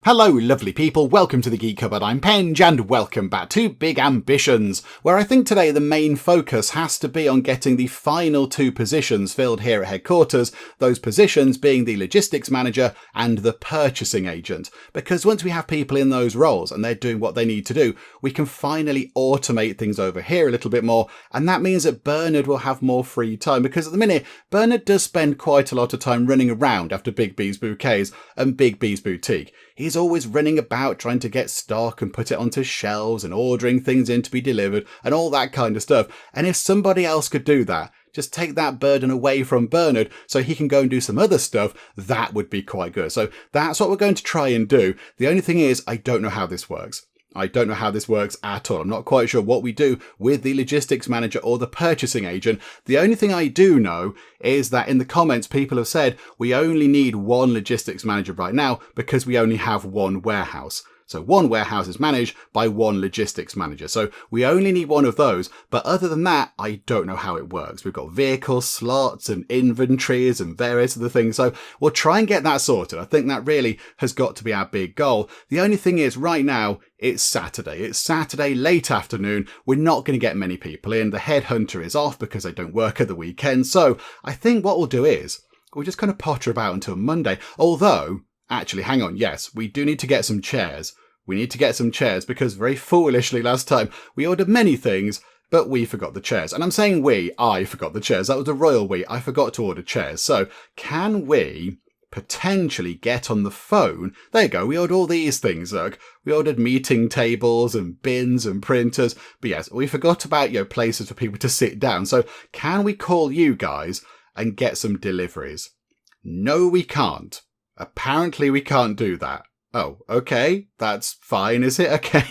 Hello lovely people, welcome to the Geek Cupboard, I'm Penge and welcome back to Big Ambitions, where I think today the main focus has to be on getting the final two positions filled here at headquarters, those positions being the logistics manager and the purchasing agent, because once we have people in those roles and they're doing what they need to do, we can finally automate things over here a little bit more, and that means that Bernard will have more free time, because at the minute Bernard does spend quite a lot of time running around after Big B's Bouquets and Big B's Boutique. He's always running about trying to get stock and put it onto shelves and ordering things in to be delivered and all that kind of stuff. And if somebody else could do that, just take that burden away from Bernard so he can go and do some other stuff, that would be quite good. So that's what we're going to try and do. The only thing is, I don't know how this works. I don't know how this works at all. I'm not quite sure what we do with the logistics manager or the purchasing agent. The only thing I do know is that in the comments, people have said we only need one logistics manager right now because we only have one warehouse. So one warehouse is managed by one logistics manager. So we only need one of those. But other than that, I don't know how it works. We've got vehicle slots and inventories and various other things. So we'll try and get that sorted. I think that really has got to be our big goal. The only thing is right now, it's Saturday. It's Saturday late afternoon. We're not going to get many people in. The headhunter is off because they don't work at the weekend. So I think what we'll do is we'll just kind of potter about until Monday. Although, actually, hang on. Yes, we do need to get some chairs. We need to get some chairs because very foolishly last time we ordered many things, but we forgot the chairs. And I'm saying I forgot the chairs. That was a royal we. I forgot to order chairs. So can we potentially get on the phone? There you go. We ordered all these things. Look, we ordered meeting tables and bins and printers. But yes, we forgot about, places for people to sit down. So can we call you guys and get some deliveries? No, we can't. Apparently we can't do that. Oh, okay. That's fine, is it? Okay.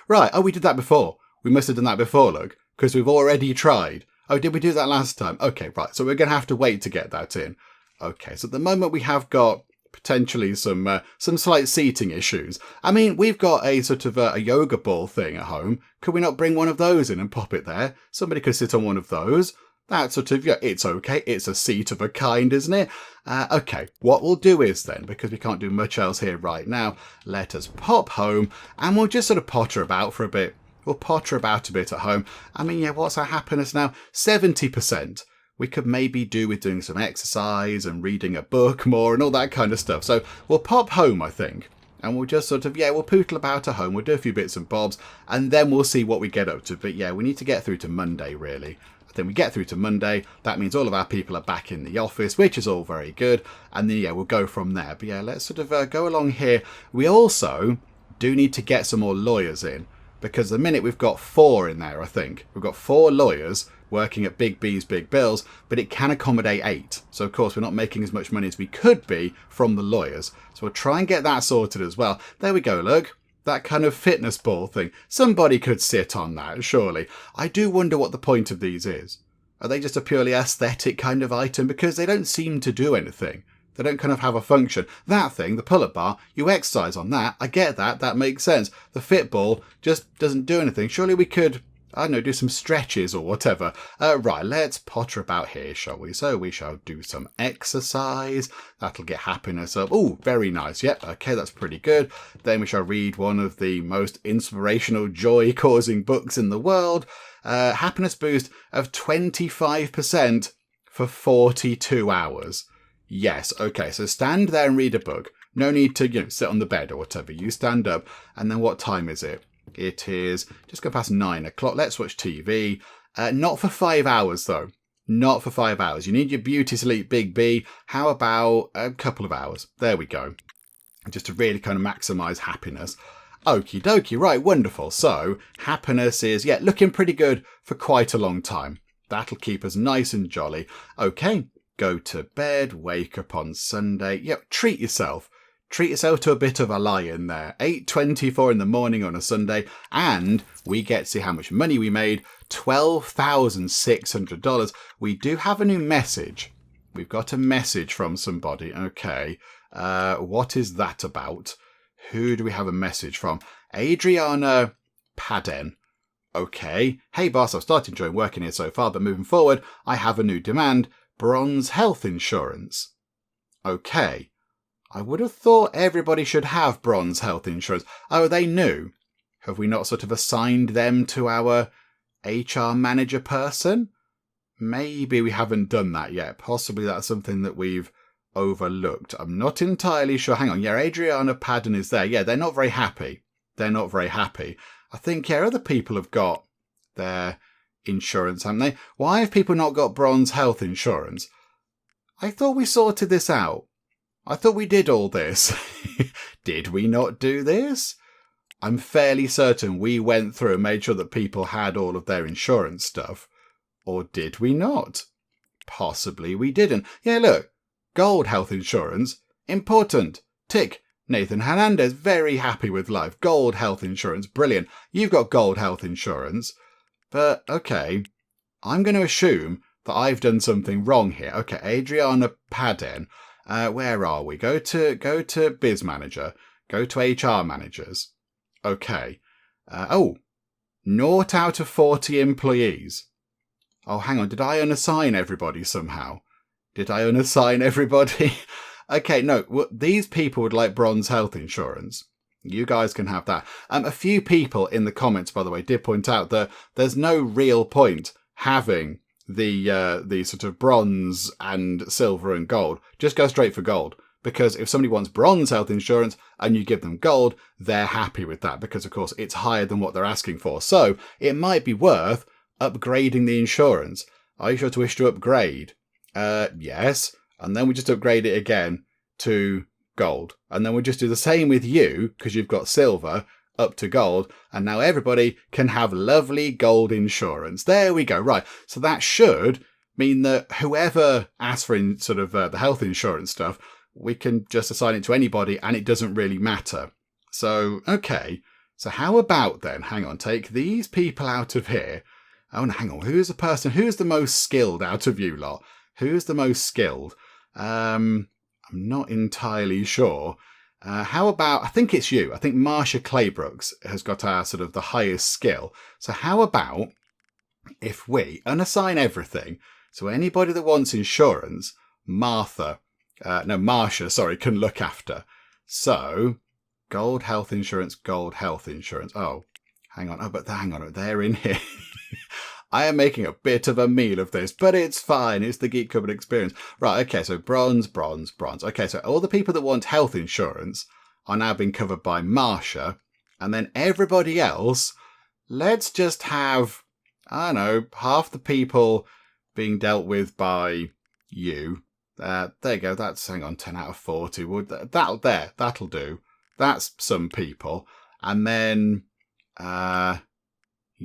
Right. Oh, we did that before. We must have done that before, look, because we've already tried. Oh, did we do that last time? Okay, right. So we're going to have to wait to get that in. Okay. So at the moment we have got potentially some slight seating issues. I mean, we've got a sort of a yoga ball thing at home. Could we not bring one of those in and pop it there? Somebody could sit on one of those. That sort of, it's okay. It's a seat of a kind, isn't it? Okay, what we'll do is then, because we can't do much else here right now, let us pop home and we'll just sort of potter about for a bit. We'll potter about a bit at home. I mean, what's our happiness now? 70%. We could maybe do with doing some exercise and reading a book more and all that kind of stuff. So we'll pop home, I think. And we'll just sort of, we'll pootle about at home. We'll do a few bits and bobs and then we'll see what we get up to. But we need to get through to Monday, really. Then we get through to Monday. That means all of our people are back in the office, which is all very good. And then, we'll go from there. But let's sort of go along here. We also do need to get some more lawyers in because the minute we've got 4 in there, I think. We've got 4 lawyers working at Big B's Big Bills, but it can accommodate 8. So, of course, we're not making as much money as we could be from the lawyers. So we'll try and get that sorted as well. There we go, look. That kind of fitness ball thing. Somebody could sit on that, surely. I do wonder what the point of these is. Are they just a purely aesthetic kind of item? Because they don't seem to do anything. They don't kind of have a function. That thing, the pull-up bar, you exercise on that. I get that. That makes sense. The fit ball just doesn't do anything. Surely we could, I don't know, do some stretches or whatever. Right, let's potter about here, shall we? So we shall do some exercise. That'll get happiness up. Oh, very nice. Yep, okay, that's pretty good. Then we shall read one of the most inspirational, joy-causing books in the world. Happiness boost of 25% for 42 hours. Yes, okay, so stand there and read a book. No need to, sit on the bed or whatever. You stand up, and then what time is it? It is just go past 9 o'clock. Let's watch TV. Not for 5 hours, though. Not for 5 hours. You need your beauty sleep, Big B. How about a couple of hours? There we go. Just to really kind of maximise happiness. Okie dokie. Right, wonderful. So, happiness is, looking pretty good for quite a long time. That'll keep us nice and jolly. Okay, go to bed, wake up on Sunday. Treat yourself. Treat yourself to a bit of a lie-in there. 8:24 in the morning on a Sunday, and we get to see how much money we made. $12,600. We do have a new message. We've got a message from somebody. Okay, what is that about? Who do we have a message from? Adriana Paden. Okay. Hey boss, I've started enjoying working here so far, but moving forward, I have a new demand. Bronze health insurance. Okay. I would have thought everybody should have bronze health insurance. Oh, they knew. Have we not sort of assigned them to our HR manager person? Maybe we haven't done that yet. Possibly that's something that we've overlooked. I'm not entirely sure. Hang on. Yeah, Adriana Padden is there. Yeah, they're not very happy. They're not very happy. I think, yeah, other people have got their insurance, haven't they? Why have people not got bronze health insurance? I thought we sorted this out. I thought we did all this. Did we not do this? I'm fairly certain we went through and made sure that people had all of their insurance stuff. Or did we not? Possibly we didn't. Yeah, look. Gold health insurance. Important. Tick. Nathan Hernandez, very happy with life. Gold health insurance. Brilliant. You've got gold health insurance. But, okay, I'm going to assume that I've done something wrong here. Okay, Adriana Padden. Where are we? Go to Biz Manager. Go to HR Managers. Okay. 0 out of 40 employees. Oh, hang on. Did I unassign everybody somehow? Did I unassign everybody? Okay, no. These people would like bronze health insurance. You guys can have that. A few people in the comments, by the way, did point out that there's no real point having the sort of bronze and silver and gold. Just go straight for gold. Because if somebody wants bronze health insurance and you give them gold, they're happy with that. Because, of course, it's higher than what they're asking for. So it might be worth upgrading the insurance. Are you sure to wish to upgrade? Yes. And then we just upgrade it again to gold. And then we'll just do the same with you, because you've got silver, up to gold. And now everybody can have lovely gold insurance. There we go. Right. So that should mean that whoever asks for the health insurance stuff, we can just assign it to anybody and it doesn't really matter. So, okay. So how about then, hang on, take these people out of here. Oh, no, hang on. Who's the most skilled out of you lot? Who's the most skilled? I'm not entirely sure. How about, I think it's you. I think Marsha Claybrooks has got our sort of the highest skill. So how about if we unassign everything? So anybody that wants insurance, Marsha, can look after. So gold health insurance. Oh, hang on. They're in here. I am making a bit of a meal of this, but it's fine. It's the Geek Cupboard experience. Right, okay, so bronze. Okay, so all the people that want health insurance are now being covered by Marsha. And then everybody else, let's just have, I don't know, half the people being dealt with by you. There you go. That's, 10 out of 40. That'll do. That's some people. And then,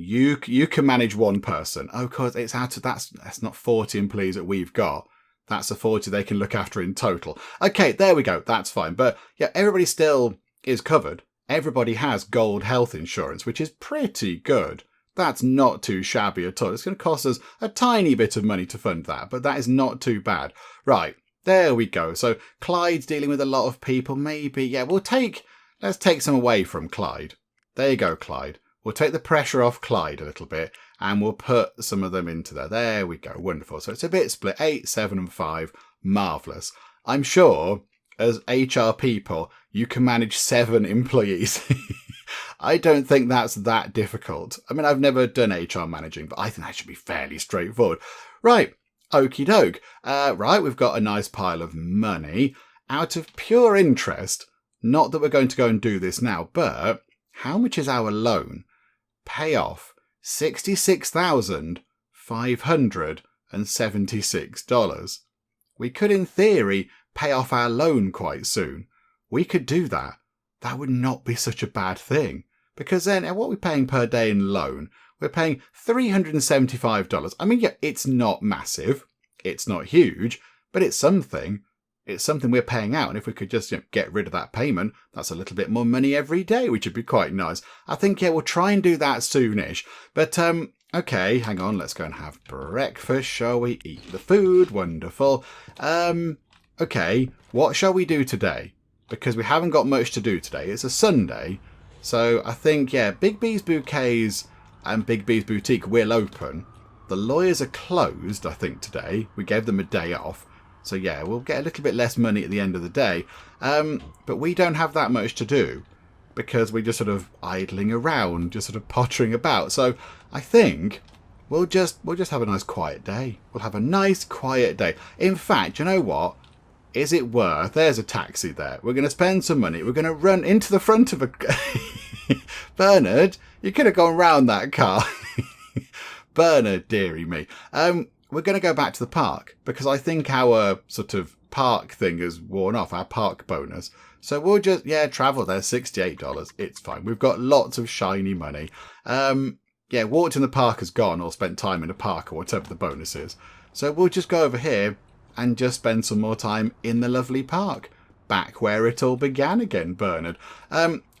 you can manage one person. Oh, cause it's that's not 40 employees that we've got. That's the 40 they can look after in total. Okay, there we go. That's fine. But yeah, everybody still is covered. Everybody has gold health insurance, which is pretty good. That's not too shabby at all. It's going to cost us a tiny bit of money to fund that, but that is not too bad. Right, there we go. So Clyde's dealing with a lot of people. Maybe, yeah, let's take some away from Clyde. There you go, Clyde. We'll take the pressure off Clyde a little bit and we'll put some of them into there. There we go. Wonderful. So it's a bit split. 8, 7 and 5. Marvellous. I'm sure as HR people, you can manage 7 employees. I don't think that's that difficult. I mean, I've never done HR managing, but I think that should be fairly straightforward. Right. Okie doke. Right. We've got a nice pile of money out of pure interest. Not that we're going to go and do this now, but how much is our loan? Pay off $66,576. We could, in theory, pay off our loan quite soon. We could do that. That would not be such a bad thing. Because then, what are we paying per day in loan? We're paying $375. I mean, yeah, it's not massive. It's not huge, but it's something. It's something we're paying out. And if we could just get rid of that payment, that's a little bit more money every day, which would be quite nice. I think, yeah, we'll try and do that soonish. But, okay, hang on. Let's go and have breakfast, shall we? Eat the food. Wonderful. Okay, what shall we do today? Because we haven't got much to do today. It's a Sunday. So I think, yeah, Big B's Bouquets and Big B's Boutique will open. The lawyers are closed, I think, today. We gave them a day off. So yeah, we'll get a little bit less money at the end of the day. But we don't have that much to do because we're just sort of idling around, just sort of pottering about. So I think we'll just have a nice quiet day. We'll have a nice quiet day. In fact, you know what? Is it worth? There's a taxi there. We're going to spend some money. We're going to run into the front of a... Bernard, you could have gone round that car. Bernard, dearie me. We're going to go back to the park because I think our sort of park thing has worn off, our park bonus. So we'll just, travel there, $68. It's fine. We've got lots of shiny money. Walked in the park has gone or spent time in a park or whatever the bonus is. So we'll just go over here and just spend some more time in the lovely park. Back where it all began again, Bernard.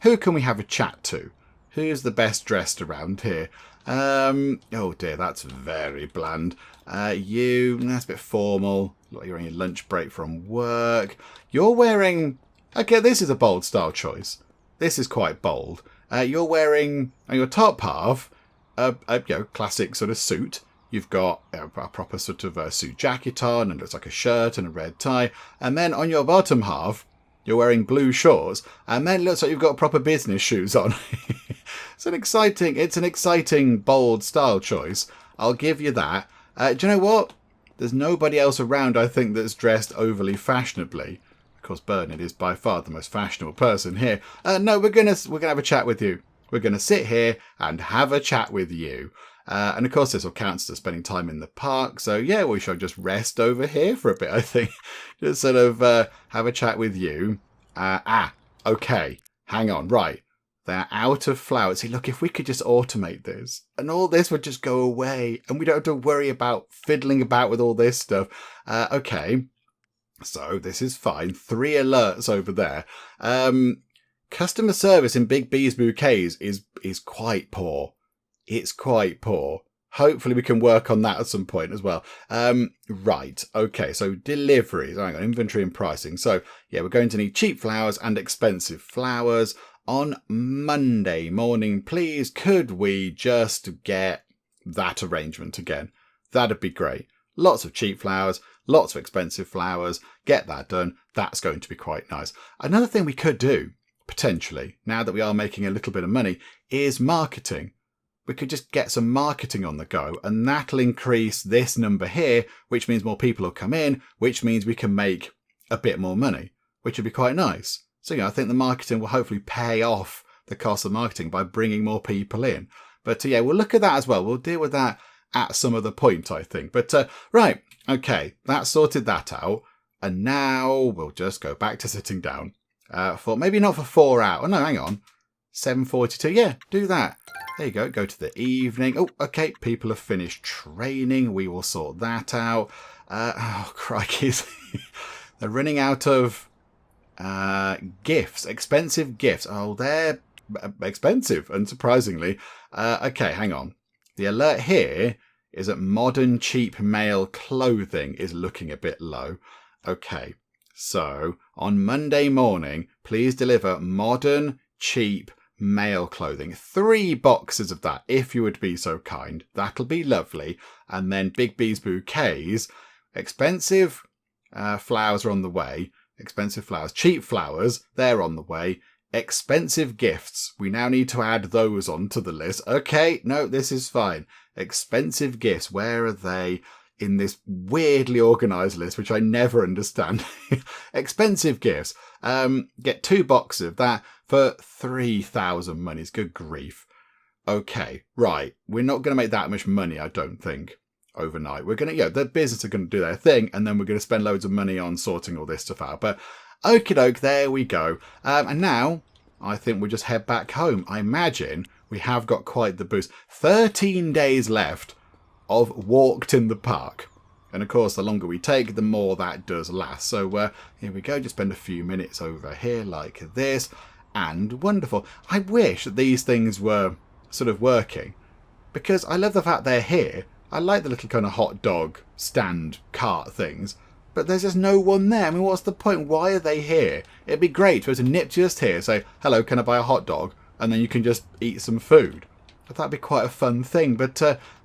Who can we have a chat to? Who's the best dressed around here? Oh dear, that's very bland. That's a bit formal. Look like you're on your lunch break from work. You're wearing... Okay, this is a bold style choice. This is quite bold. You're wearing, on your top half, a classic sort of suit. You've got a proper sort of suit jacket on, and looks like a shirt and a red tie. And then on your bottom half, you're wearing blue shorts, and then it looks like you've got proper business shoes on. It's an exciting, bold style choice. I'll give you that. Do you know what? There's nobody else around, I think, that's dressed overly fashionably. Of course, Bernard is by far the most fashionable person here. No, we're gonna have a chat with you. We're gonna sit here and have a chat with you. And of course, this will count as spending time in the park. So yeah, we shall just rest over here for a bit, I think. Just sort of have a chat with you. Okay. Hang on. Right. They're out of flowers. See, look, if we could just automate this and all this would just go away and we don't have to worry about fiddling about with all this stuff. Okay. So this is fine. 3 alerts over there. Customer service in Big B's Bouquets is quite poor. It's quite poor. Hopefully we can work on that at some point as well. Right. Okay. So deliveries. Hang on. Inventory and pricing. So yeah, we're going to need cheap flowers and expensive flowers on Monday morning. Please, could we just get that arrangement again? That'd be great. Lots of cheap flowers, lots of expensive flowers. Get that done. That's going to be quite nice. Another thing we could do, potentially, now that we are making a little bit of money, is marketing. We could just get some marketing on the go, and that'll increase this number here, which means more people will come in, which means we can make a bit more money, which would be quite nice. So, I think the marketing will hopefully pay off the cost of marketing by bringing more people in. But yeah, we'll look at that as well. We'll deal with that at some other point, I think. But right, okay, that sorted that out. And now we'll just go back to sitting down for maybe not for 4 hours. Oh, no, hang on. 7:42. Yeah, do that. There you go. Go to the evening. Oh, okay. People have finished training. We will sort that out. Oh, crikey. They're running out of gifts. Expensive gifts. Oh, they're expensive, unsurprisingly. Okay, hang on. The alert here is that modern cheap male clothing is looking a bit low. Okay, so on Monday morning, please deliver modern cheap male clothing. 3 boxes of that, if you would be so kind. That'll be lovely. And then Big B's Bouquets. Expensive flowers are on the way. Expensive flowers. Cheap flowers, they're on the way. Expensive gifts. We now need to add those onto the list. Okay, no, this is fine. Expensive gifts. Where are they in this weirdly organised list, which I never understand? Expensive gifts. Get 2 boxes of that for 3,000 monies. Good grief. Okay, right. We're not going to make that much money, I don't think, overnight. We're going to, the business are going to do their thing, and then we're going to spend loads of money on sorting all this stuff out. But okie doke, there we go. And now I think we'll just head back home. I imagine we have got quite the boost. 13 days left of walked in the park. And of course, the longer we take, the more that does last. So here we go. Just spend a few minutes over here like this. And wonderful. I wish that these things were sort of working, because I love the fact they're here. I like the little kind of hot dog stand cart things. But there's just no one there. I mean, what's the point? Why are they here? It'd be great to nip just here, say, hello, can I buy a hot dog? And then you can just eat some food. That'd be quite a fun thing. But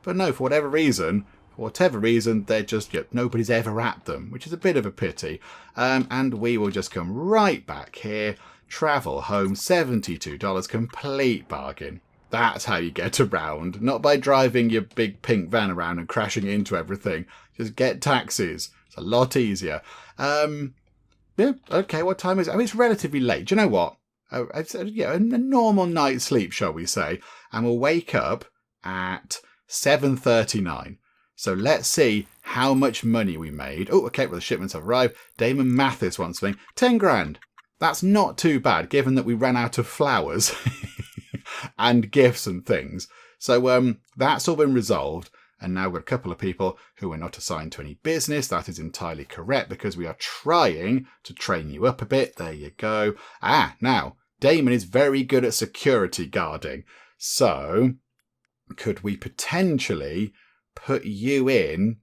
no, for whatever reason, For whatever reason, they're just, nobody's ever at them, which is a bit of a pity. And we will just come right back here. Travel home, $72, complete bargain. That's how you get around. Not by driving your big pink van around and crashing into everything. Just get taxis. It's a lot easier. Yeah, okay, what time is it? I mean, it's relatively late. Do you know what? It's a normal night's sleep, shall we say. And we'll wake up at 7:39. So let's see how much money we made. Oh, okay, well, the shipments have arrived. Damon Mathis wants something. 10 grand. That's not too bad, given that we ran out of flowers and gifts and things. So that's all been resolved. And now we've got a couple of people who are not assigned to any business. That is entirely correct because we are trying to train you up a bit. There you go. Now, Damon is very good at security guarding. So could we potentially put you in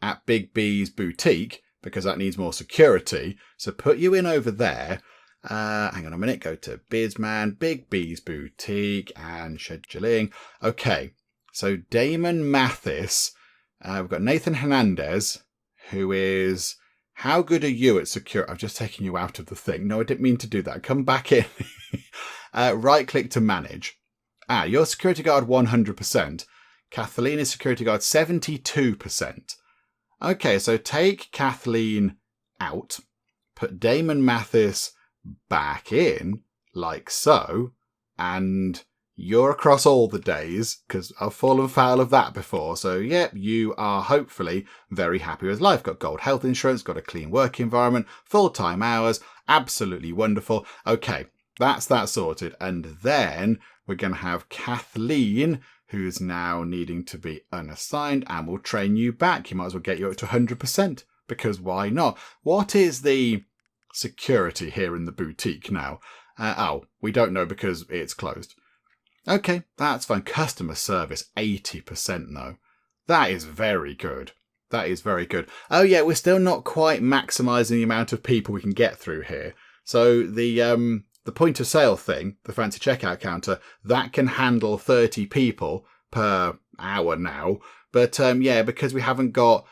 at Big B's boutique because that needs more security. So put you in over there. Hang on a minute. Go to Bizman, Big B's boutique and scheduling. Okay. So Damon Mathis. We've got Nathan Hernandez, who is... How good are you at security? I've just taken you out of the thing. No, I didn't mean to do that. Come back in. Right click to manage. You're security guard 100%. Kathleen is security guard 72%. Okay, so take Kathleen out. Put Damon Mathis back in, like so. And you're across all the days, because I've fallen foul of that before. So, yep, you are hopefully very happy with life. Got gold health insurance, got a clean work environment, full-time hours, absolutely wonderful. Okay, that's that sorted. And then we're going to have Kathleen, who's now needing to be unassigned, and we'll train you back. You might as well get you up to 100%, because why not? What is the security here in the boutique now? We don't know because it's closed. Okay, that's fine. Customer service, 80% though. That is very good. That is very good. Oh yeah, we're still not quite maximising the amount of people we can get through here. So the point of sale thing, the fancy checkout counter, that can handle 30 people per hour now. But yeah, because we haven't got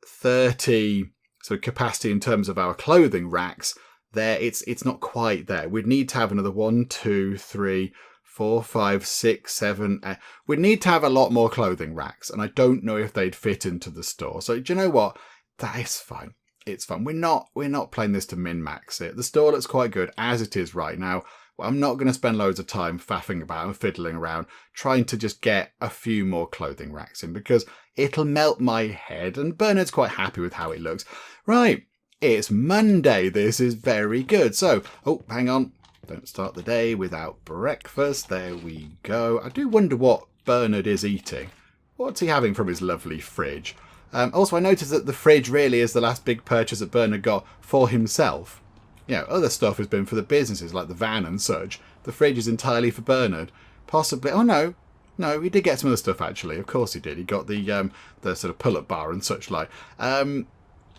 30 sort of capacity in terms of our clothing racks, there it's not quite there. We'd need to have another 1, 2, 3, 4, 5, 6, 7. We'd need to have a lot more clothing racks, and I don't know if they'd fit into the store. So do you know what? That is fine. It's fun. We're not playing this to min-max it. The store looks quite good as it is right now. Well, I'm not going to spend loads of time faffing about and fiddling around trying to just get a few more clothing racks in because it'll melt my head, and Bernard's quite happy with how it looks. Right, it's Monday. This is very good. So, hang on. Don't start the day without breakfast. There we go. I do wonder what Bernard is eating. What's he having from his lovely fridge? Also, I noticed that the fridge really is the last big purchase that Bernard got for himself. You know, other stuff has been for the businesses, like the van and such. The fridge is entirely for Bernard. Possibly... Oh, no. No, he did get some other stuff, actually. Of course he did. He got the sort of pull-up bar and such like.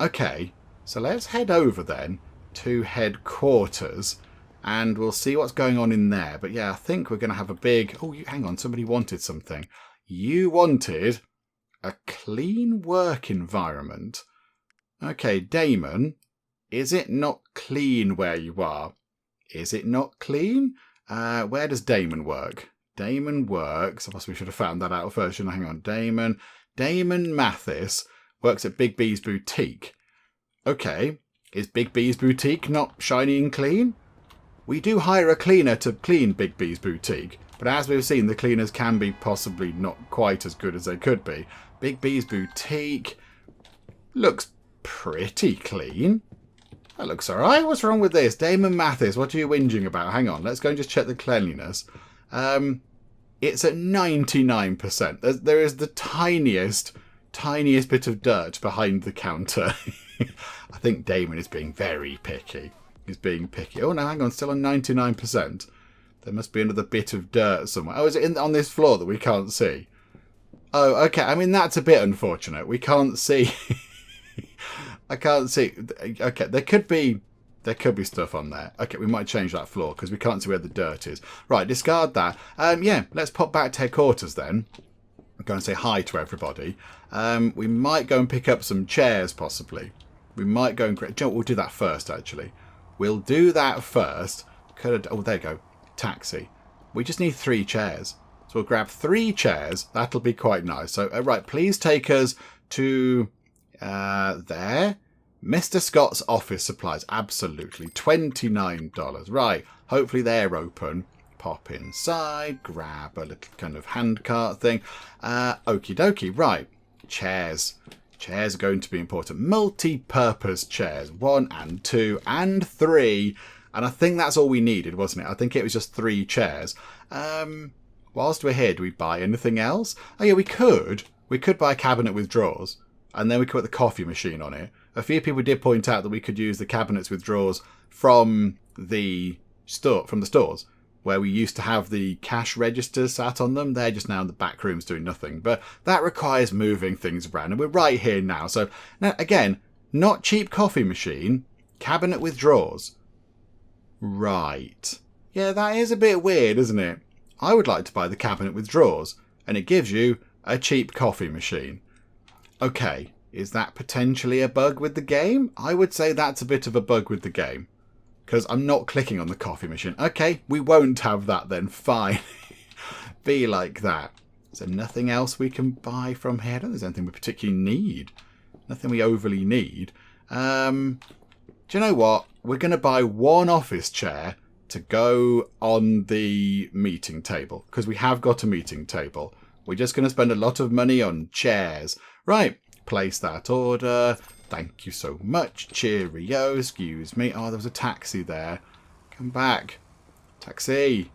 Okay, so let's head over then to headquarters. And we'll see what's going on in there. But yeah, I think we're going to have a big... Oh, hang on. Somebody wanted something. You wanted a clean work environment. Okay, Damon, is it not clean where you are? Is it not clean? Where does Damon work? Damon works... I possibly should have found that out first. Hang on. Damon Mathis works at Big B's boutique. Okay. Is Big B's boutique not shiny and clean? We do hire a cleaner to clean Big B's boutique, but as we've seen, the cleaners can be possibly not quite as good as they could be. Big B's boutique looks pretty clean. That looks alright. What's wrong with this? Damon Mathis, what are you whinging about? Hang on, let's go and just check the cleanliness. It's at 99%. There is the tiniest bit of dirt behind the counter. I think Damon is being very picky. He's being picky. Oh, no, hang on. Still on 99%. There must be another bit of dirt somewhere. Oh, is it on this floor that we can't see? Oh, okay. I mean, that's a bit unfortunate. We can't see. I can't see. Okay, there could be stuff on there. Okay, we might change that floor because we can't see where the dirt is. Right, discard that. Yeah, let's pop back to headquarters then. go and say hi to everybody. We might go and pick up some chairs, possibly. We might go and... we'll do that first, actually. We'll do that first. Oh, there you go. Taxi. We just need 3 chairs. So we'll grab 3 chairs. That'll be quite nice. So, right, please take us to there. Mr. Scott's office supplies. Absolutely. $29. Right. Hopefully they're open. Pop inside. Grab a little kind of handcart thing. Okie dokie. Right. Chairs. Chairs are going to be important. Multi-purpose chairs. 1 and 2 and 3. And I think that's all we needed, wasn't it? I think it was just 3 chairs. Whilst we're here, do we buy anything else? Oh yeah, we could. We could buy a cabinet with drawers. And then we could put the coffee machine on it. A few people did point out that we could use the cabinets with drawers from the stores, where we used to have the cash registers sat on them. They're just now in the back rooms doing nothing. But that requires moving things around. And we're right here now. So, now, again, not cheap coffee machine. Cabinet with drawers. Right. Yeah, that is a bit weird, isn't it? I would like to buy the cabinet with drawers. And it gives you a cheap coffee machine. Okay. Is that potentially a bug with the game? I would say that's a bit of a bug with the game. Because I'm not clicking on the coffee machine. Okay, we won't have that then. Fine. Be like that. Is there nothing else we can buy from here? I don't think there's anything we particularly need. Nothing we overly need. Do you know what? We're going to buy 1 office chair to go on the meeting table. Because we have got a meeting table. We're just going to spend a lot of money on chairs. Right. Place that order. Thank you so much. Cheerio. Excuse me. Oh, there was a taxi there. Come back. Taxi.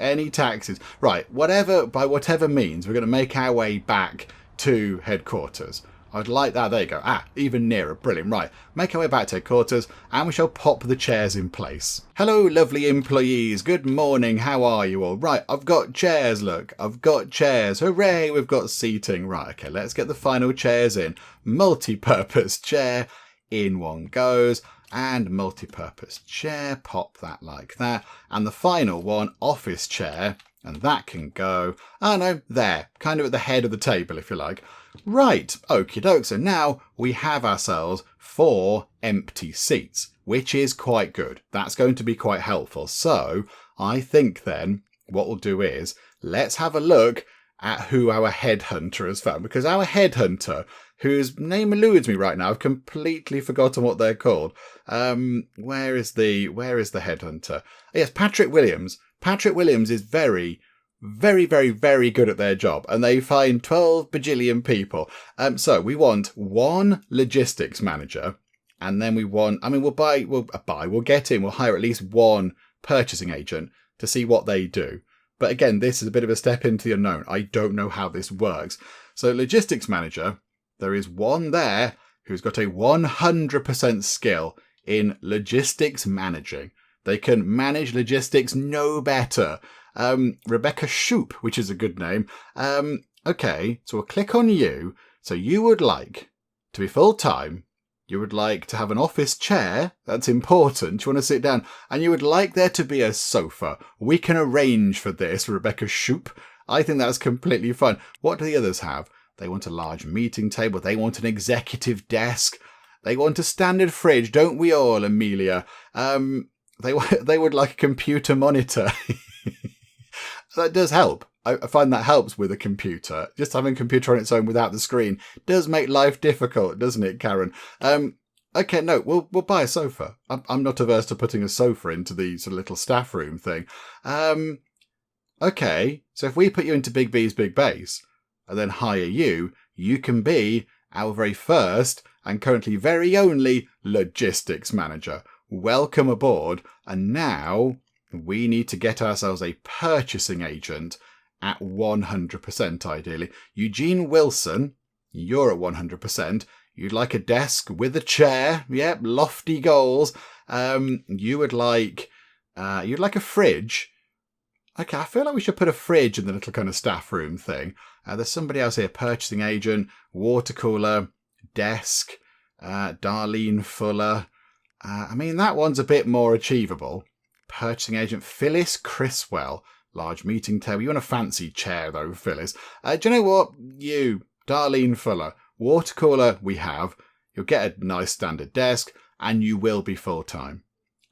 Any taxis. Right. By whatever means, we're going to make our way back to headquarters. I'd like that. There you go. Even nearer. Brilliant. Right. Make our way back to headquarters and we shall pop the chairs in place. Hello, lovely employees. Good morning. How are you all? Right. I've got chairs. Look. I've got chairs. Hooray. We've got seating. Right. Okay. Let's get the final chairs in. Multi-purpose chair. In one goes. And multi-purpose chair. Pop that like that. And the final one, office chair. And that can go, oh no, there. Kind of at the head of the table, if you like. Right, okie doke. So now we have ourselves 4 empty seats, which is quite good. That's going to be quite helpful. So I think then what we'll do is let's have a look at who our headhunter has found. Because our headhunter, whose name eludes me right now, I've completely forgotten what they're called. Where is the headhunter? Yes, Patrick Williams. Patrick Williams is very, very, very, very good at their job, and they find 12 bajillion people. So we want 1 logistics manager, and then we want, we'll get in, we'll hire at least 1 purchasing agent to see what they do. But again, this is a bit of a step into the unknown. I don't know how this works. So logistics manager, there is 1 there who's got a 100% skill in logistics managing. They can manage logistics no better. Rebecca Shoop, which is a good name. Okay, so we'll click on you. So you would like to be full-time. You would like to have an office chair. That's important. You want to sit down. And you would like there to be a sofa. We can arrange for this, Rebecca Shoop. I think that's completely fine. What do the others have? They want a large meeting table. They want an executive desk. They want a standard fridge. Don't we all, Amelia? They would like a computer monitor. That does help. I find that helps with a computer. Just having a computer on its own without the screen does make life difficult, doesn't it, Karen? Okay, no, we'll buy a sofa. I'm not averse to putting a sofa into the sort of little staff room thing. Okay, so if we put you into Big B's Big Base and then hire you, you can be our very first and currently very only logistics manager. Welcome aboard. And now we need to get ourselves a purchasing agent at 100% ideally. Eugene Wilson, you're at 100%. You'd like a desk with a chair. Yep, lofty goals. You'd like a fridge. Okay, I feel like we should put a fridge in the little kind of staff room thing. There's somebody else here, purchasing agent, water cooler, desk, Darlene Fuller. That one's a bit more achievable. Purchasing agent, Phyllis Criswell. Large meeting table. You want a fancy chair though, Phyllis. Do you know what? You, Darlene Fuller, water cooler we have. You'll get a nice standard desk and you will be full-time.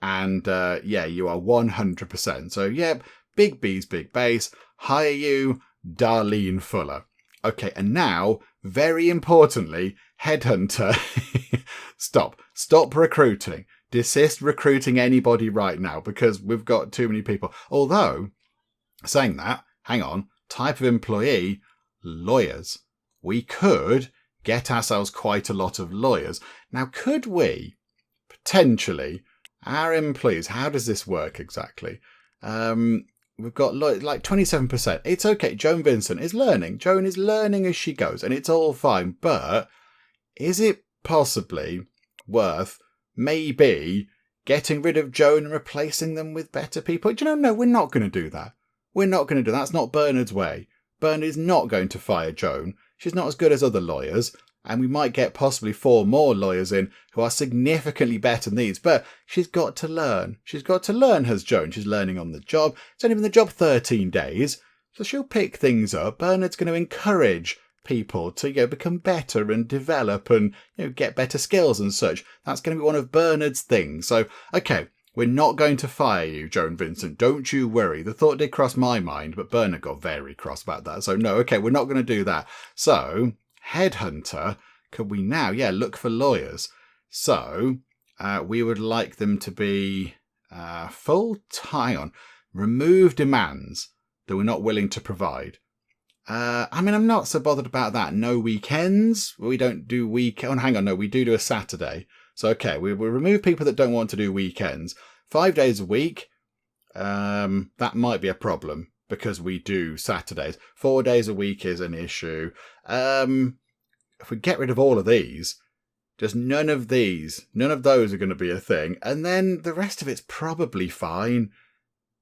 And yeah, you are 100%. So yeah, big B's, big base. Hire you, Darlene Fuller. Okay, and now, very importantly, headhunter. Stop recruiting. Desist recruiting anybody right now because we've got too many people. Although, saying that, hang on, type of employee, lawyers. We could get ourselves quite a lot of lawyers. Now, could we potentially, our employees, how does this work exactly? We've got like 27%. It's okay. Joan Vincent is learning. Joan is learning as she goes, and it's all fine. But is it possibly worth maybe getting rid of Joan and replacing them with better people? Do you know, no, we're not going to do that. We're not going to do that. That's not Bernard's way. Bernard is not going to fire Joan. She's not as good as other lawyers. And we might get possibly 4 more lawyers in who are significantly better than these. But she's got to learn. She's got to learn, has Joan. She's learning on the job. It's only been the job 13 days. So she'll pick things up. Bernard's going to encourage people to become better and develop and get better skills and such. That's going to be one of Bernard's things. So, okay, we're not going to fire you, Joan Vincent. Don't you worry. The thought did cross my mind, but Bernard got very cross about that. So no, okay, we're not going to do that. So, headhunter, could we now, look for lawyers? So, we would like them to be full-time. Remove demands that we're not willing to provide. I'm not so bothered about that. No weekends. We don't do weekend. Oh, hang on. No, we do a Saturday. So, okay, we'll remove people that don't want to do weekends. 5 days a week. That might be a problem because we do Saturdays. 4 days a week is an issue. If we get rid of all of these, just none of those are going to be a thing. And then the rest of it's probably fine.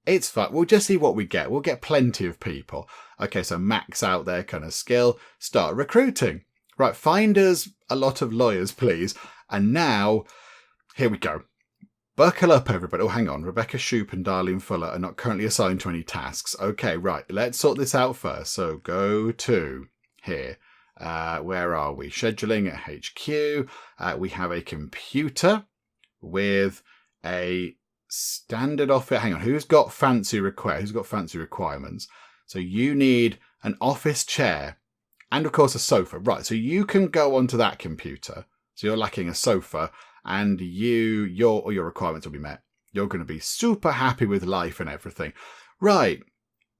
It's fine. We'll just see what we get. We'll get plenty of people. Okay, so max out their kind of skill. Start recruiting. Right, find us a lot of lawyers, please. And now, here we go. Buckle up, everybody. Oh, hang on. Rebecca Shoup and Darlene Fuller are not currently assigned to any tasks. Okay, right. Let's sort this out first. So go to here. Where are we? Scheduling at HQ. We have a computer with a standard office. Hang on, who's got fancy requirements? So you need an office chair and of course a sofa. Right, so you can go onto that computer. So you're lacking a sofa and your requirements will be met. You're going to be super happy with life and everything. Right,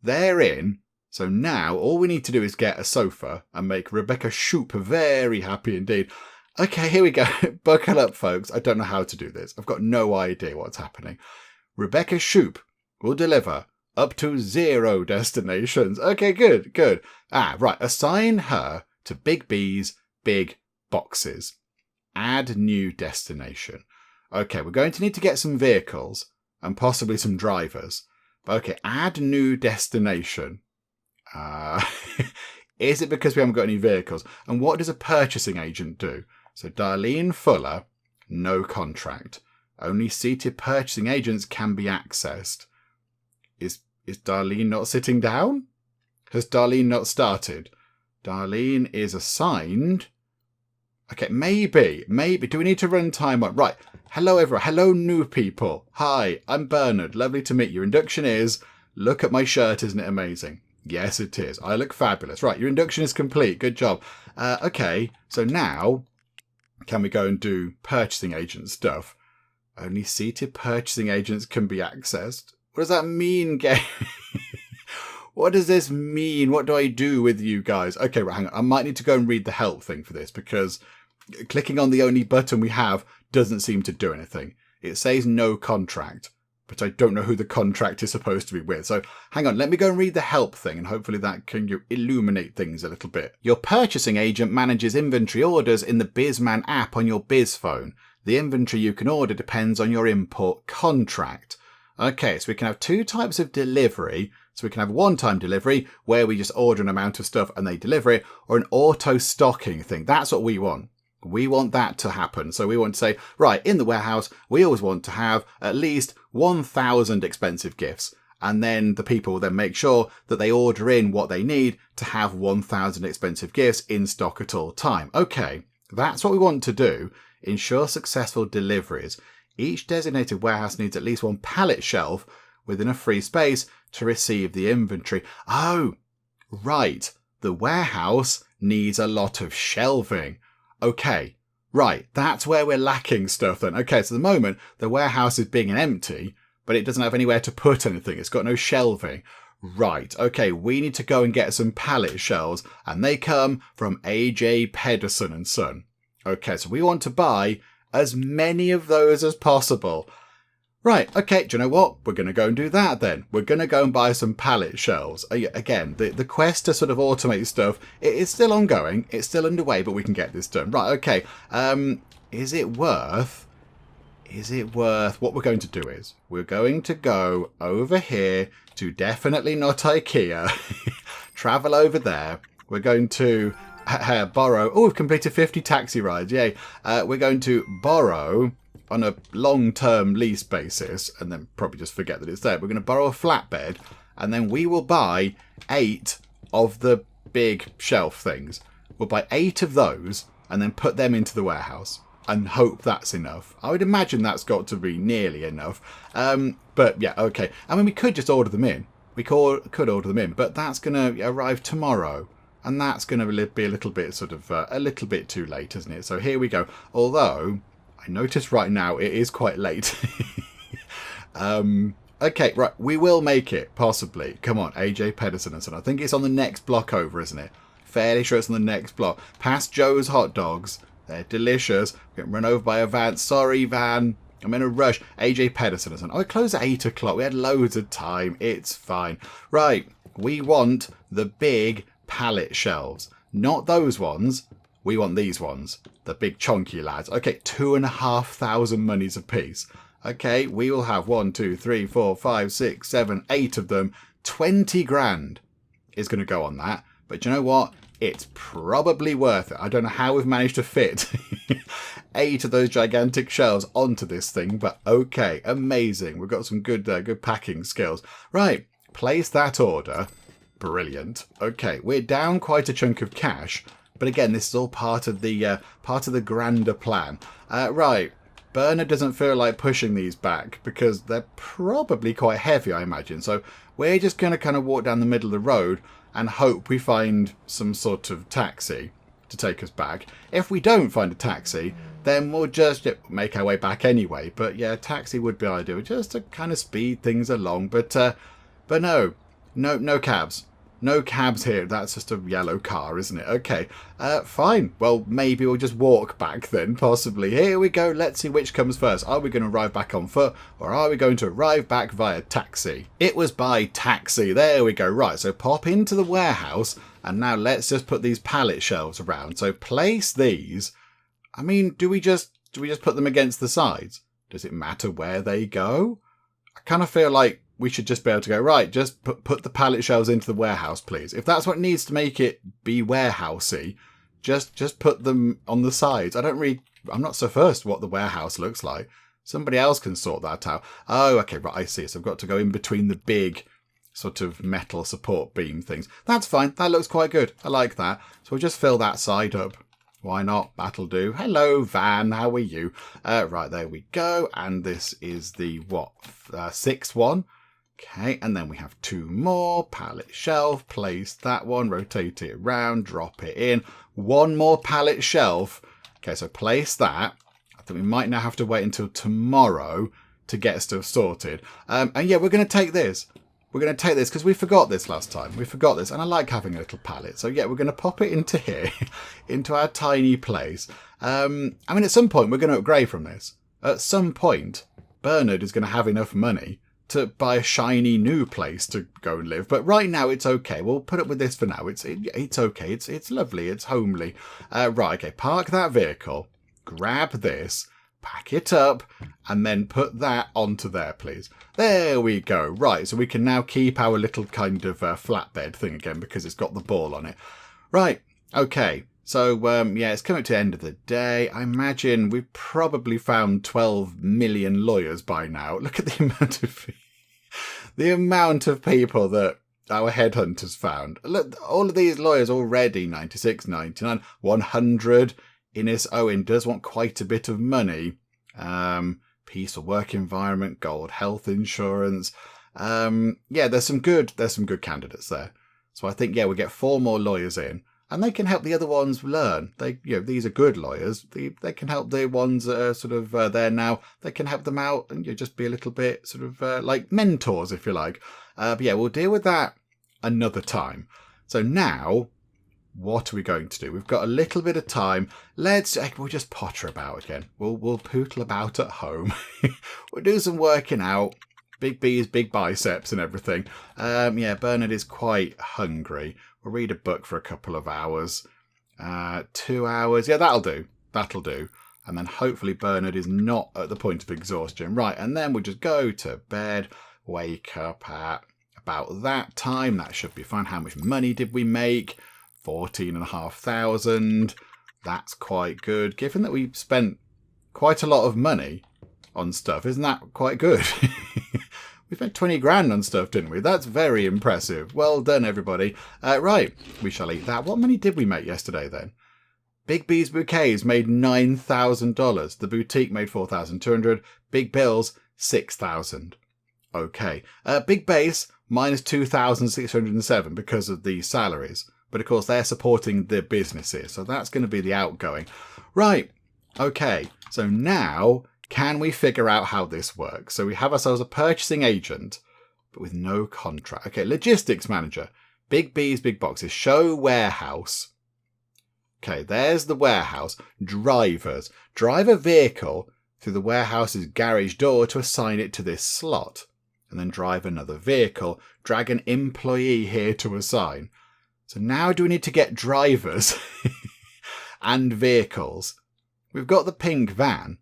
they're in. So now all we need to do is get a sofa and make Rebecca Shoup very happy indeed. Okay, here we go. Buckle up, folks. I don't know how to do this. I've got no idea what's happening. Rebecca Shoup will deliver up to 0 destinations. Okay, good. Right. Assign her to Big B's big boxes. Add new destination. Okay, we're going to need to get some vehicles and possibly some drivers. Okay, add new destination. Is it because we haven't got any vehicles? And what does a purchasing agent do? So Darlene Fuller, no contract. Only seated purchasing agents can be accessed. Is Darlene not sitting down? Has Darlene not started? Darlene is assigned. Okay, maybe. Do we need to run time on? Right. Hello, everyone. Hello, new people. Hi, I'm Bernard. Lovely to meet you. Induction is, look at my shirt. Isn't it amazing? Yes, it is. I look fabulous. Right, your induction is complete. Good job. Okay, so now, can we go and do purchasing agent stuff? Only seated purchasing agents can be accessed. What does that mean, Gary? What does this mean? What do I do with you guys? Okay, right, hang on. I might need to go and read the help thing for this because clicking on the only button we have doesn't seem to do anything. It says no contract, but I don't know who the contract is supposed to be with. So hang on, let me go and read the help thing and hopefully that can illuminate things a little bit. Your purchasing agent manages inventory orders in the BizMan app on your Biz phone. The inventory you can order depends on your import contract. Okay, so we can have 2 types of delivery. So we can have one-time delivery where we just order an amount of stuff and they deliver it, or an auto-stocking thing. That's what we want. We want that to happen. So we want to say, right, in the warehouse, we always want to have at least 1,000 expensive gifts. and then the people will then make sure that they order in what they need to have 1,000 expensive gifts in stock at all time. Okay, that's what we want to do. Ensure successful deliveries. Each designated warehouse needs at least one pallet shelf within a free space to receive the inventory. Oh, right. The warehouse needs a lot of shelving. Okay, right. That's where we're lacking stuff then. Okay, so at the moment, the warehouse is being empty, but it doesn't have anywhere to put anything. It's got no shelving. Right, okay, we need to go and get some pallet shelves, and they come from AJ Pedersen and Son. Okay, so we want to buy as many of those as possible. Right, okay, do you know what? We're going to go and do that then. We're going to go and buy some pallet shelves. Again, the quest to sort of automate stuff, it is still ongoing. It's still underway, but we can get this done. Right, okay. Is it worth... What we're going to do is, we're going to go over here to definitely not IKEA. Travel over there. We're going to borrow... Oh, we've completed 50 taxi rides. Yay. We're going to borrow on a long-term lease basis, and then probably just forget that it's there. We're going to borrow a flatbed, and then we will buy 8 of the big shelf things. We'll buy 8 of those, and then put them into the warehouse, and hope that's enough. I would imagine that's got to be nearly enough. But yeah, okay. I mean, we could just order them in. We could order them in, but that's going to arrive tomorrow. And that's going to be a little bit sort of, a little bit too late, isn't it? So here we go. Although, I notice right now it is quite late. Okay, right. We will make it, possibly. Come on, AJ Pedersen and Son. I think it's on the next block over, isn't it? Fairly sure it's on the next block. Past Joe's Hot Dogs. They're delicious. We're getting run over by a van. Sorry, van. I'm in a rush. AJ Pedersen and Son. Oh, it closed at 8 o'clock. We had loads of time. It's fine. Right. We want the big pallet shelves. Not those ones. We want these ones. The big chunky lads. Okay, 2,500 monies apiece. Okay, we will have 1, 2, 3, 4, 5, 6, 7, 8 of them. 20 grand is going to go on that. But you know what? It's probably worth it. I don't know how we've managed to fit 8 of those gigantic shelves onto this thing, but okay, amazing. We've got some good packing skills. Right, place that order. Brilliant. Okay, we're down quite a chunk of cash, but again, this is all part of the grander plan. Right, Bernard doesn't feel like pushing these back because they're probably quite heavy, I imagine. So we're just going to kind of walk down the middle of the road and hope we find some sort of taxi to take us back. If we don't find a taxi, then we'll just make our way back anyway. But yeah, taxi would be ideal, just to kind of speed things along. But no cabs. No cabs here. That's just a yellow car, isn't it? Okay, fine. Well, maybe we'll just walk back then, possibly. Here we go. Let's see which comes first. Are we going to arrive back on foot, or are we going to arrive back via taxi? It was by taxi. There we go. Right, so pop into the warehouse, and now let's just put these pallet shelves around. So place these. I mean, do we just put them against the sides? Does it matter where they go? I kind of feel like we should just be able to go, right, just put the pallet shelves into the warehouse, please. If that's what needs to make it be warehousey, just put them on the sides. I'm not so fussed what the warehouse looks like. Somebody else can sort that out. Oh, okay, right, I see. So I've got to go in between the big sort of metal support beam things. That's fine. That looks quite good. I like that. So we'll just fill that side up. Why not? That'll do. Hello, van. How are you? Right, there we go. And this is the, sixth one. Okay, and then we have 2 more. Pallet shelf. Place that one. Rotate it around. Drop it in. 1 more pallet shelf. Okay, so place that. I think we might now have to wait until tomorrow to get stuff sorted. And yeah, we're going to take this. We're going to take this because we forgot this last time. We forgot this, and I like having a little pallet. So yeah, we're going to pop it into here, into our tiny place. I mean, at some point, we're going to upgrade from this. At some point, Bernard is going to have enough money to buy a shiny new place to go and live. But right now, it's okay. We'll put up with this for now. It's okay. It's lovely. It's homely. Right, okay. Park that vehicle. Grab this. Pack it up. And then put that onto there, please. There we go. Right, so we can now keep our little kind of flatbed thing again because it's got the ball on it. Right, okay. So, yeah, it's coming to the end of the day. I imagine we've probably found 12 million lawyers by now. Look at the amount of The amount of people that our headhunters found. Look, all of these lawyers already, 96, 99, 100. Innes Owen does want quite a bit of money. Peaceful work environment, gold health insurance. Yeah, there's some good candidates there. So I think, yeah, we'll get 4 more lawyers in. And they can help the other ones learn. These are good lawyers. They can help the ones that are sort of there now. They can help them out and just be a little bit sort of like mentors, if you like. But yeah, we'll deal with that another time. So now, what are we going to do? We've got a little bit of time. We'll just potter about again. We'll pootle about at home. We'll do some working out. Big B's, big biceps and everything. Yeah, Bernard is quite hungry. We'll read a book for a couple of hours. 2 hours. Yeah, that'll do. And then hopefully Bernard is not at the point of exhaustion. Right, and then we'll just go to bed, wake up at about that time. That should be fine. How much money did we make? 14,500. That's quite good. Given that we spent quite a lot of money on stuff, isn't that quite good? We spent 20 grand on stuff, didn't we? That's very impressive. Well done, everybody. Right, we shall eat that. What money did we make yesterday, then? Big B's Bouquets made $9,000. The boutique made $4,200. Big Bill's $6,000. Okay. Big Base minus $2,607 because of the salaries. But, of course, they're supporting the businesses. So that's going to be the outgoing. Right. Okay. So now, can we figure out how this works? So we have ourselves a purchasing agent, but with no contract. Okay, logistics manager. Big B's Big Boxes. Show warehouse. Okay, there's the warehouse. Drivers. Drive a vehicle through the warehouse's garage door to assign it to this slot. And then drive another vehicle. Drag an employee here to assign. So now do we need to get drivers and vehicles? We've got the pink van.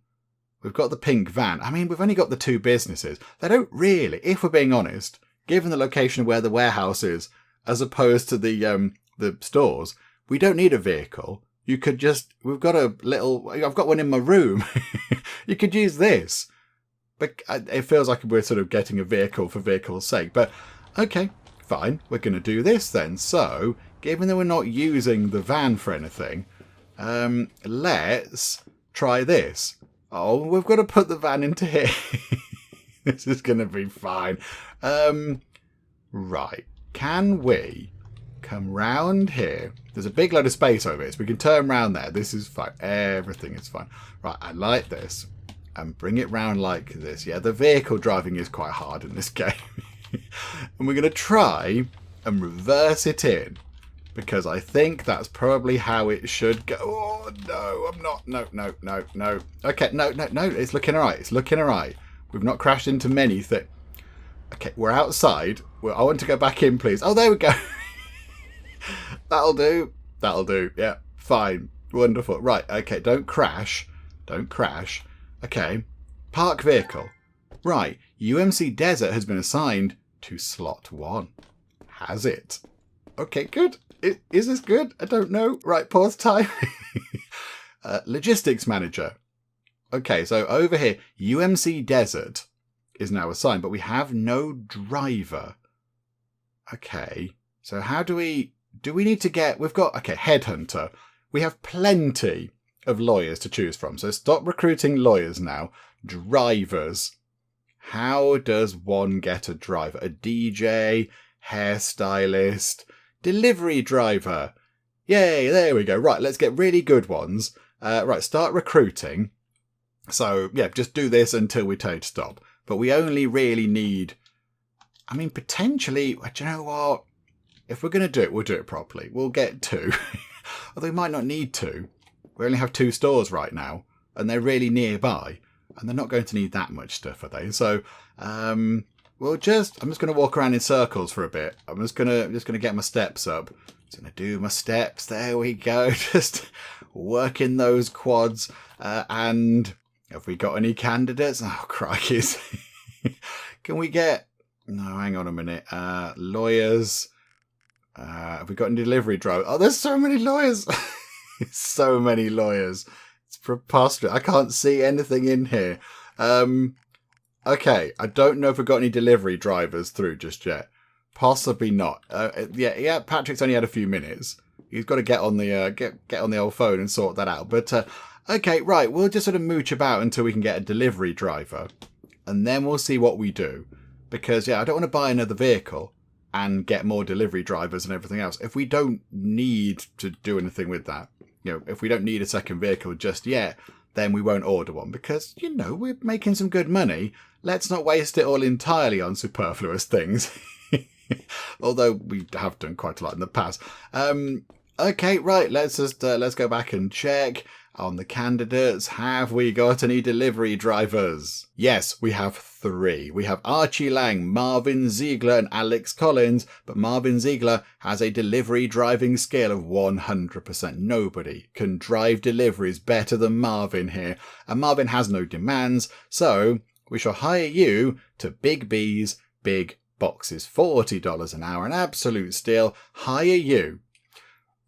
I mean, we've only got the 2 businesses. They don't really, if we're being honest, given the location of where the warehouse is, as opposed to the stores, we don't need a vehicle. You could just, I've got one in my room. You could use this. But it feels like we're sort of getting a vehicle for vehicle's sake. But, okay, fine. We're going to do this then. So, given that we're not using the van for anything, let's try this. Oh, we've got to put the van into here. This is going to be fine. Right. Can we come round here? There's a big load of space over here, so we can turn round there. This is fine. Everything is fine. Right, I like this. And bring it round like this. Yeah, the vehicle driving is quite hard in this game. And we're going to try and reverse it in. Because I think that's probably how it should go. Oh, no, I'm not. No. Okay, no. It's looking all right. We've not crashed into many things. Okay, we're outside. I want to go back in, please. Oh, there we go. That'll do. Yeah, fine. Wonderful. Right, okay, don't crash. Okay, park vehicle. Right, UMC Desert has been assigned to slot 1. Has it? Okay, good. Is this good? I don't know. Right, pause time. Logistics manager. Okay, so over here, UMC Desert is now assigned, but we have no driver. Okay, so how do we need to get, we've got, okay, headhunter. We have plenty of lawyers to choose from. So stop recruiting lawyers now. Drivers. How does one get a driver? A DJ, hairstylist, delivery driver. Yay, there we go. Right, let's get really good ones. Right, start recruiting. So, yeah, just do this until we tell you to stop. But we only really need, I mean, potentially, do you know what? If we're going to do it, we'll do it properly. We'll get 2. Although we might not need 2. We only have 2 stores right now. And they're really nearby. And they're not going to need that much stuff, are they? So, I'm just going to walk around in circles for a bit. I'm just going to get my steps up. Just going to do my steps. There we go. Just working those quads. And have we got any candidates? Oh, crikey. Can we get... No, hang on a minute. Lawyers. Have we got any delivery drivers? Oh, there's so many lawyers. So many lawyers. It's preposterous. I can't see anything in here. Okay, I don't know if we've got any delivery drivers through just yet. Possibly not. Yeah. Patrick's only had a few minutes. He's got to get on the get on the old phone and sort that out. But okay, right. We'll just sort of mooch about until we can get a delivery driver, and then we'll see what we do. Because I don't want to buy another vehicle and get more delivery drivers and everything else if we don't need to do anything with that. If we don't need a second vehicle just yet, then we won't order one because, we're making some good money. Let's not waste it all entirely on superfluous things. Although we have done quite a lot in the past. Okay, right, let's go back and check on the candidates. Have we got any delivery drivers? Yes, we have 3. We have Archie Lang, Marvin Ziegler and Alex Collins, but Marvin Ziegler has a delivery driving skill of 100%. Nobody can drive deliveries better than Marvin here, and Marvin has no demands, so we shall hire you to Big B's Big Boxes. $40 an hour, an absolute steal. Hire you.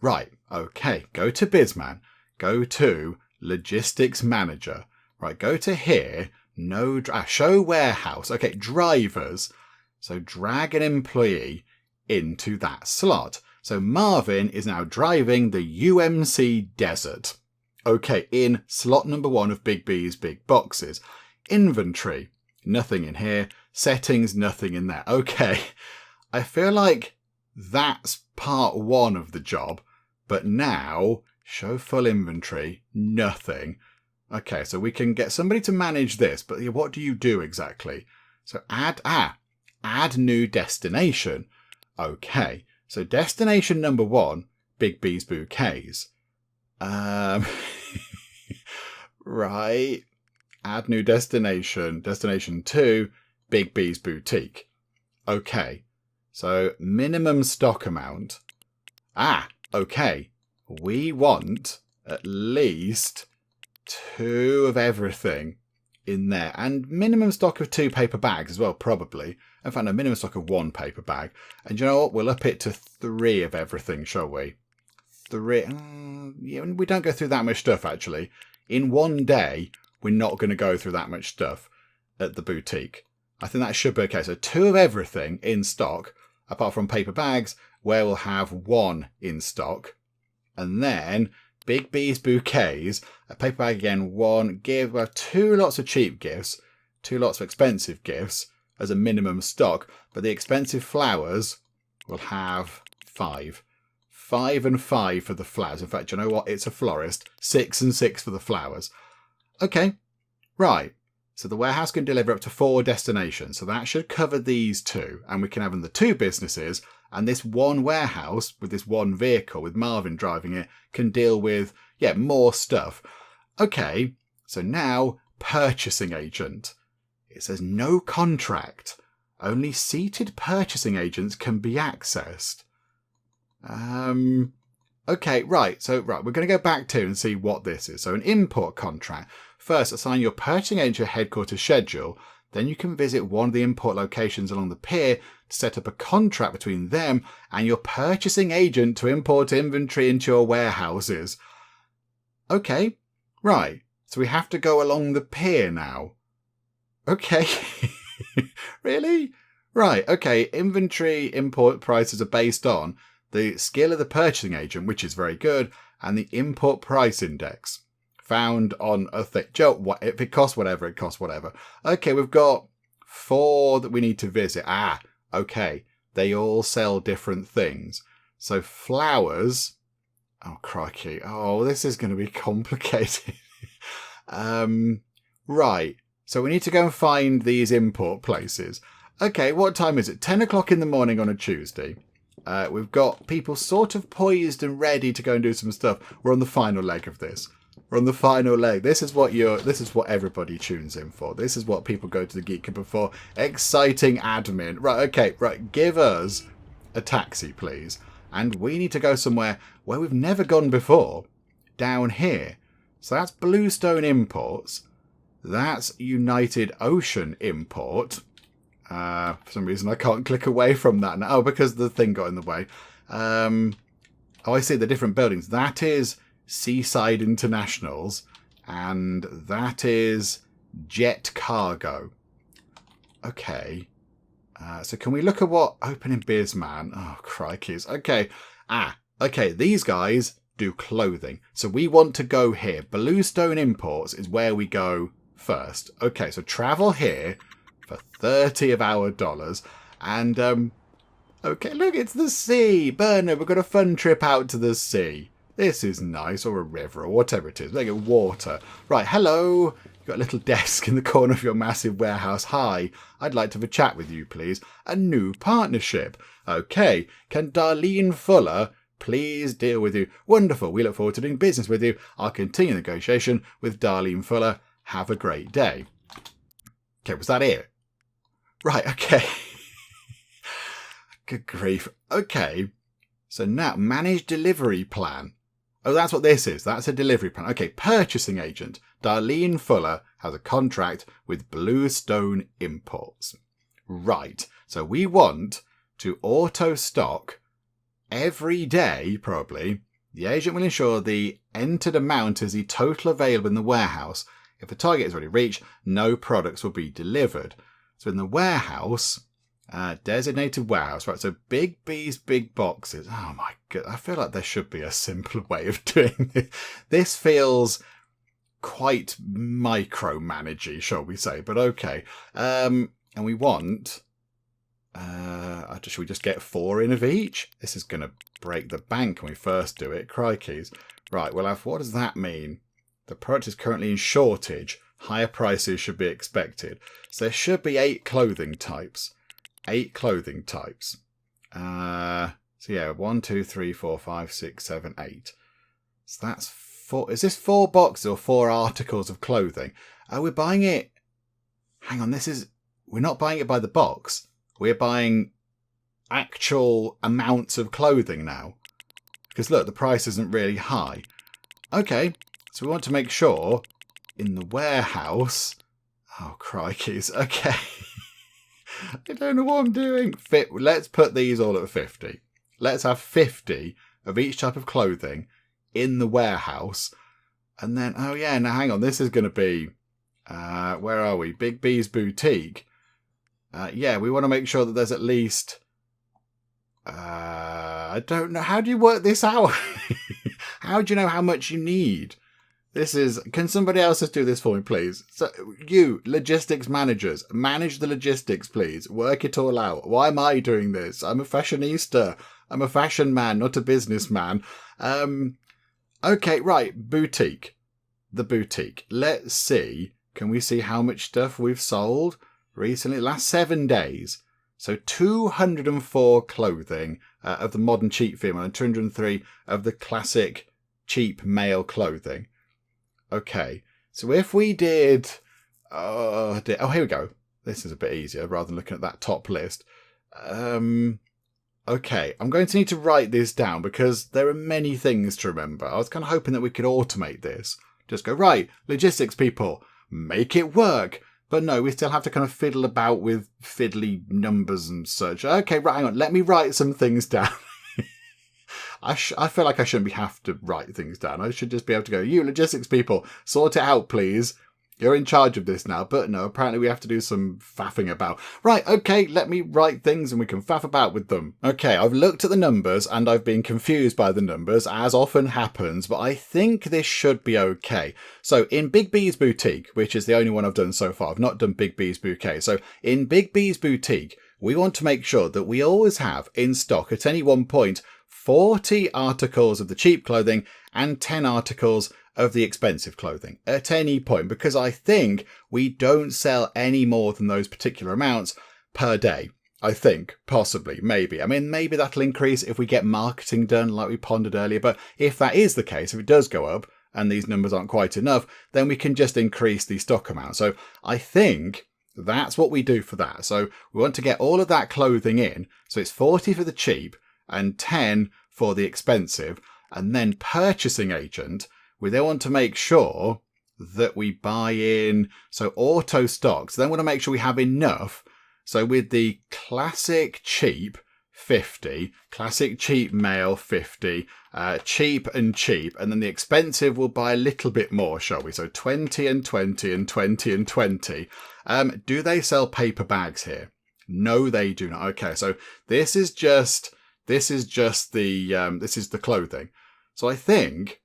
Right, okay, go to Bizman. Go to Logistics Manager. Right, go to here. Show warehouse. Okay, drivers. So drag an employee into that slot. So Marvin is now driving the UMC Desert. Okay, in slot number 1 of Big B's Big Boxes. Inventory. Nothing in here. Settings, nothing in there. Okay, I feel like that's part 1 of the job. But now, show full inventory, nothing. Okay, so we can get somebody to manage this, but what do you do exactly? So add new destination. Okay, so destination number 1, Big B's Bouquets. Right. Add new destination. Destination 2, Big B's Boutique. Okay, so minimum stock amount. Okay, we want at least 2 of everything in there. And minimum stock of 2 paper bags as well, probably. In fact, a minimum stock of 1 paper bag. And you know what? We'll up it to 3 of everything, shall we? 3. We don't go through that much stuff, actually. In one day, we're not going to go through that much stuff at the boutique. I think that should be okay. So 2 of everything in stock, apart from paper bags, where we'll have 1 in stock. And then Big B's Bouquets, a paper bag again, 1, 2 lots of cheap gifts, 2 lots of expensive gifts as a minimum stock, but the expensive flowers will have 5. 5 and 5 for the flowers. In fact, you know what? It's a florist. 6 and 6 for the flowers. Okay, right. So the warehouse can deliver up to 4 destinations. So that should cover these 2. And we can have them the 2 businesses. And this 1 warehouse with this 1 vehicle with Marvin driving it can deal with, more stuff. Okay, so now purchasing agent. It says no contract. Only seated purchasing agents can be accessed. Okay, right. So, we're going to go back to and see what this is. So an import contract. First, assign your purchasing agent your headquarters schedule. Then you can visit one of the import locations along the pier to set up a contract between them and your purchasing agent to import inventory into your warehouses. Okay, right. So we have to go along the pier now. Okay. Really? Right, okay. Inventory import prices are based on the skill of the purchasing agent, which is very good, and the import price index. Found on a thing. Joe, if it costs whatever, it costs whatever. Okay, we've got 4 that we need to visit. Okay. They all sell different things. So flowers. Oh, crikey. Oh, this is going to be complicated. Right. So we need to go and find these import places. Okay, what time is it? 10 o'clock in the morning on a Tuesday. We've got people sort of poised and ready to go and do some stuff. We're on the final leg of this. We're on the final leg. This is what everybody tunes in for. This is what people go to the Geek Cupboard for. Exciting admin. Right, okay, right. Give us a taxi, please. And we need to go somewhere where we've never gone before. Down here. So that's Bluestone Imports. That's United Ocean Import. For some reason I can't click away from that now. Oh, because the thing got in the way. I see the different buildings. That is Seaside Internationals, and that is Jet Cargo. Okay. So can we look at what opening biz, man? Oh, crikeys. Okay. Okay. These guys do clothing. So we want to go here. Bluestone Imports is where we go first. Okay. So travel here for 30 of our dollars. And, okay, look, it's the sea. Bernard, we've got a fun trip out to the sea. This is nice. Or a river or whatever it is. Make it water. Right. Hello. You've got a little desk in the corner of your massive warehouse. Hi, I'd like to have a chat with you, please. A new partnership. Okay, can Darlene Fuller please deal with you? Wonderful, we look forward to doing business with you. I'll continue negotiation with Darlene Fuller. Have a great day. Okay, was that it? Right, okay. Good grief. Okay, so now manage delivery plan. Oh, that's what this is. That's a delivery plan. Okay, purchasing agent. Darlene Fuller has a contract with Bluestone Imports. Right. So we want to auto stock every day, probably. The agent will ensure the entered amount is the total available in the warehouse. If the target is already reached, no products will be delivered. So in the warehouse, designated warehouse, right? So big B's, big boxes. Oh my god, I feel like there should be a simpler way of doing this. This feels quite micromanagey, shall we say? But okay. And we want. Should we just get 4 in of each? This is going to break the bank when we first do it. Crikeys. Right, we'll have. What does that mean? The product is currently in shortage. Higher prices should be expected. So there should be 8 clothing types. 8 clothing types. So yeah, 1, 2, 3, 4, 5, 6, 7, 8. So that's 4. Is this 4 boxes or 4 articles of clothing? We're buying it. Hang on, we're not buying it by the box. We're buying actual amounts of clothing now. Because look, the price isn't really high. Okay, so we want to make sure in the warehouse. Oh, crikeys. Okay. I don't know what I'm doing. Let's put these all at 50. Let's have 50 of each type of clothing in the warehouse. And then, oh yeah, now hang on. This is going to be, where are we? Big B's Boutique. Yeah, we want to make sure that there's at least, I don't know. How do you work this out? How do you know how much you need? Can somebody else just do this for me, please? So, you, logistics managers, manage the logistics, please. Work it all out. Why am I doing this? I'm a fashionista. I'm a fashion man, not a businessman. Okay, right. Boutique. The boutique. Let's see. Can we see how much stuff we've sold recently? Last 7 days. So 204 clothing of the modern cheap female and 203 of the classic cheap male clothing. Okay, so if we did... Oh, here we go. This is a bit easier rather than looking at that top list. Okay, I'm going to need to write this down because there are many things to remember. I was kind of hoping that we could automate this. Just go, right, logistics people, make it work. But no, we still have to kind of fiddle about with fiddly numbers and such. Okay, right, hang on, let me write some things down. I feel like I shouldn't have to write things down. I should just be able to go, you logistics people, sort it out, please. You're in charge of this now. But no, apparently we have to do some faffing about. Right, okay, let me write things and we can faff about with them. Okay, I've looked at the numbers and I've been confused by the numbers, as often happens, but I think this should be okay. So in Big B's Boutique, which is the only one I've done so far, I've not done Big B's Bouquet. So in Big B's Boutique, we want to make sure that we always have in stock at any one point 40 articles of the cheap clothing and 10 articles of the expensive clothing at any point, because I think we don't sell any more than those particular amounts per day. I think, possibly, maybe. I mean, maybe that'll increase if we get marketing done like we pondered earlier, but if that is the case, if it does go up and these numbers aren't quite enough, then we can just increase the stock amount. So I think that's what we do for that. So we want to get all of that clothing in. So it's 40 for the cheap and 10 for the expensive. And then purchasing agent, we then want to make sure that we buy in, so auto stocks. Then we want to make sure we have enough. So with the classic cheap 50, classic cheap male 50, cheap and cheap, and then the expensive will buy a little bit more, shall we? So 20 and 20 and 20 and 20. Do they sell paper bags here? No, they do not. Okay, so this is just the clothing. So I think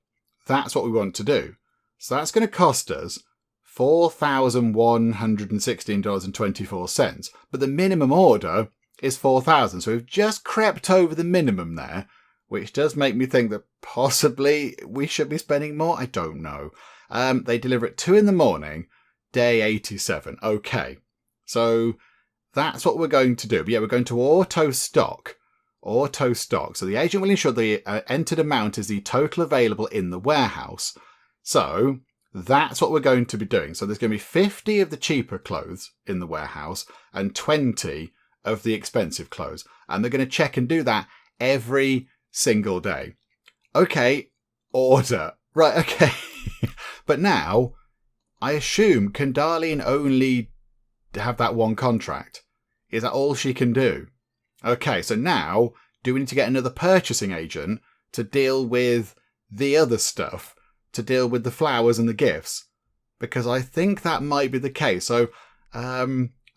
that's what we want to do. So that's going to cost us $4,116.24, but the minimum order is 4,000. So we've just crept over the minimum there, which does make me think that possibly we should be spending more. I don't know. They deliver at 2 a.m, day 87. Okay, so that's what we're going to do. But yeah, we're going to auto stock. Auto stock. So the agent will ensure the entered amount is the total available in the warehouse. So that's what we're going to be doing. So there's going to be 50 of the cheaper clothes in the warehouse and 20 of the expensive clothes. And they're going to check and do that every single day. Okay, order. Right, okay. But now, I assume, can Darlene only have that one contract? Is that all she can do? Okay, so now, do we need to get another purchasing agent to deal with the other stuff? To deal with the flowers and the gifts? Because I think that might be the case. So,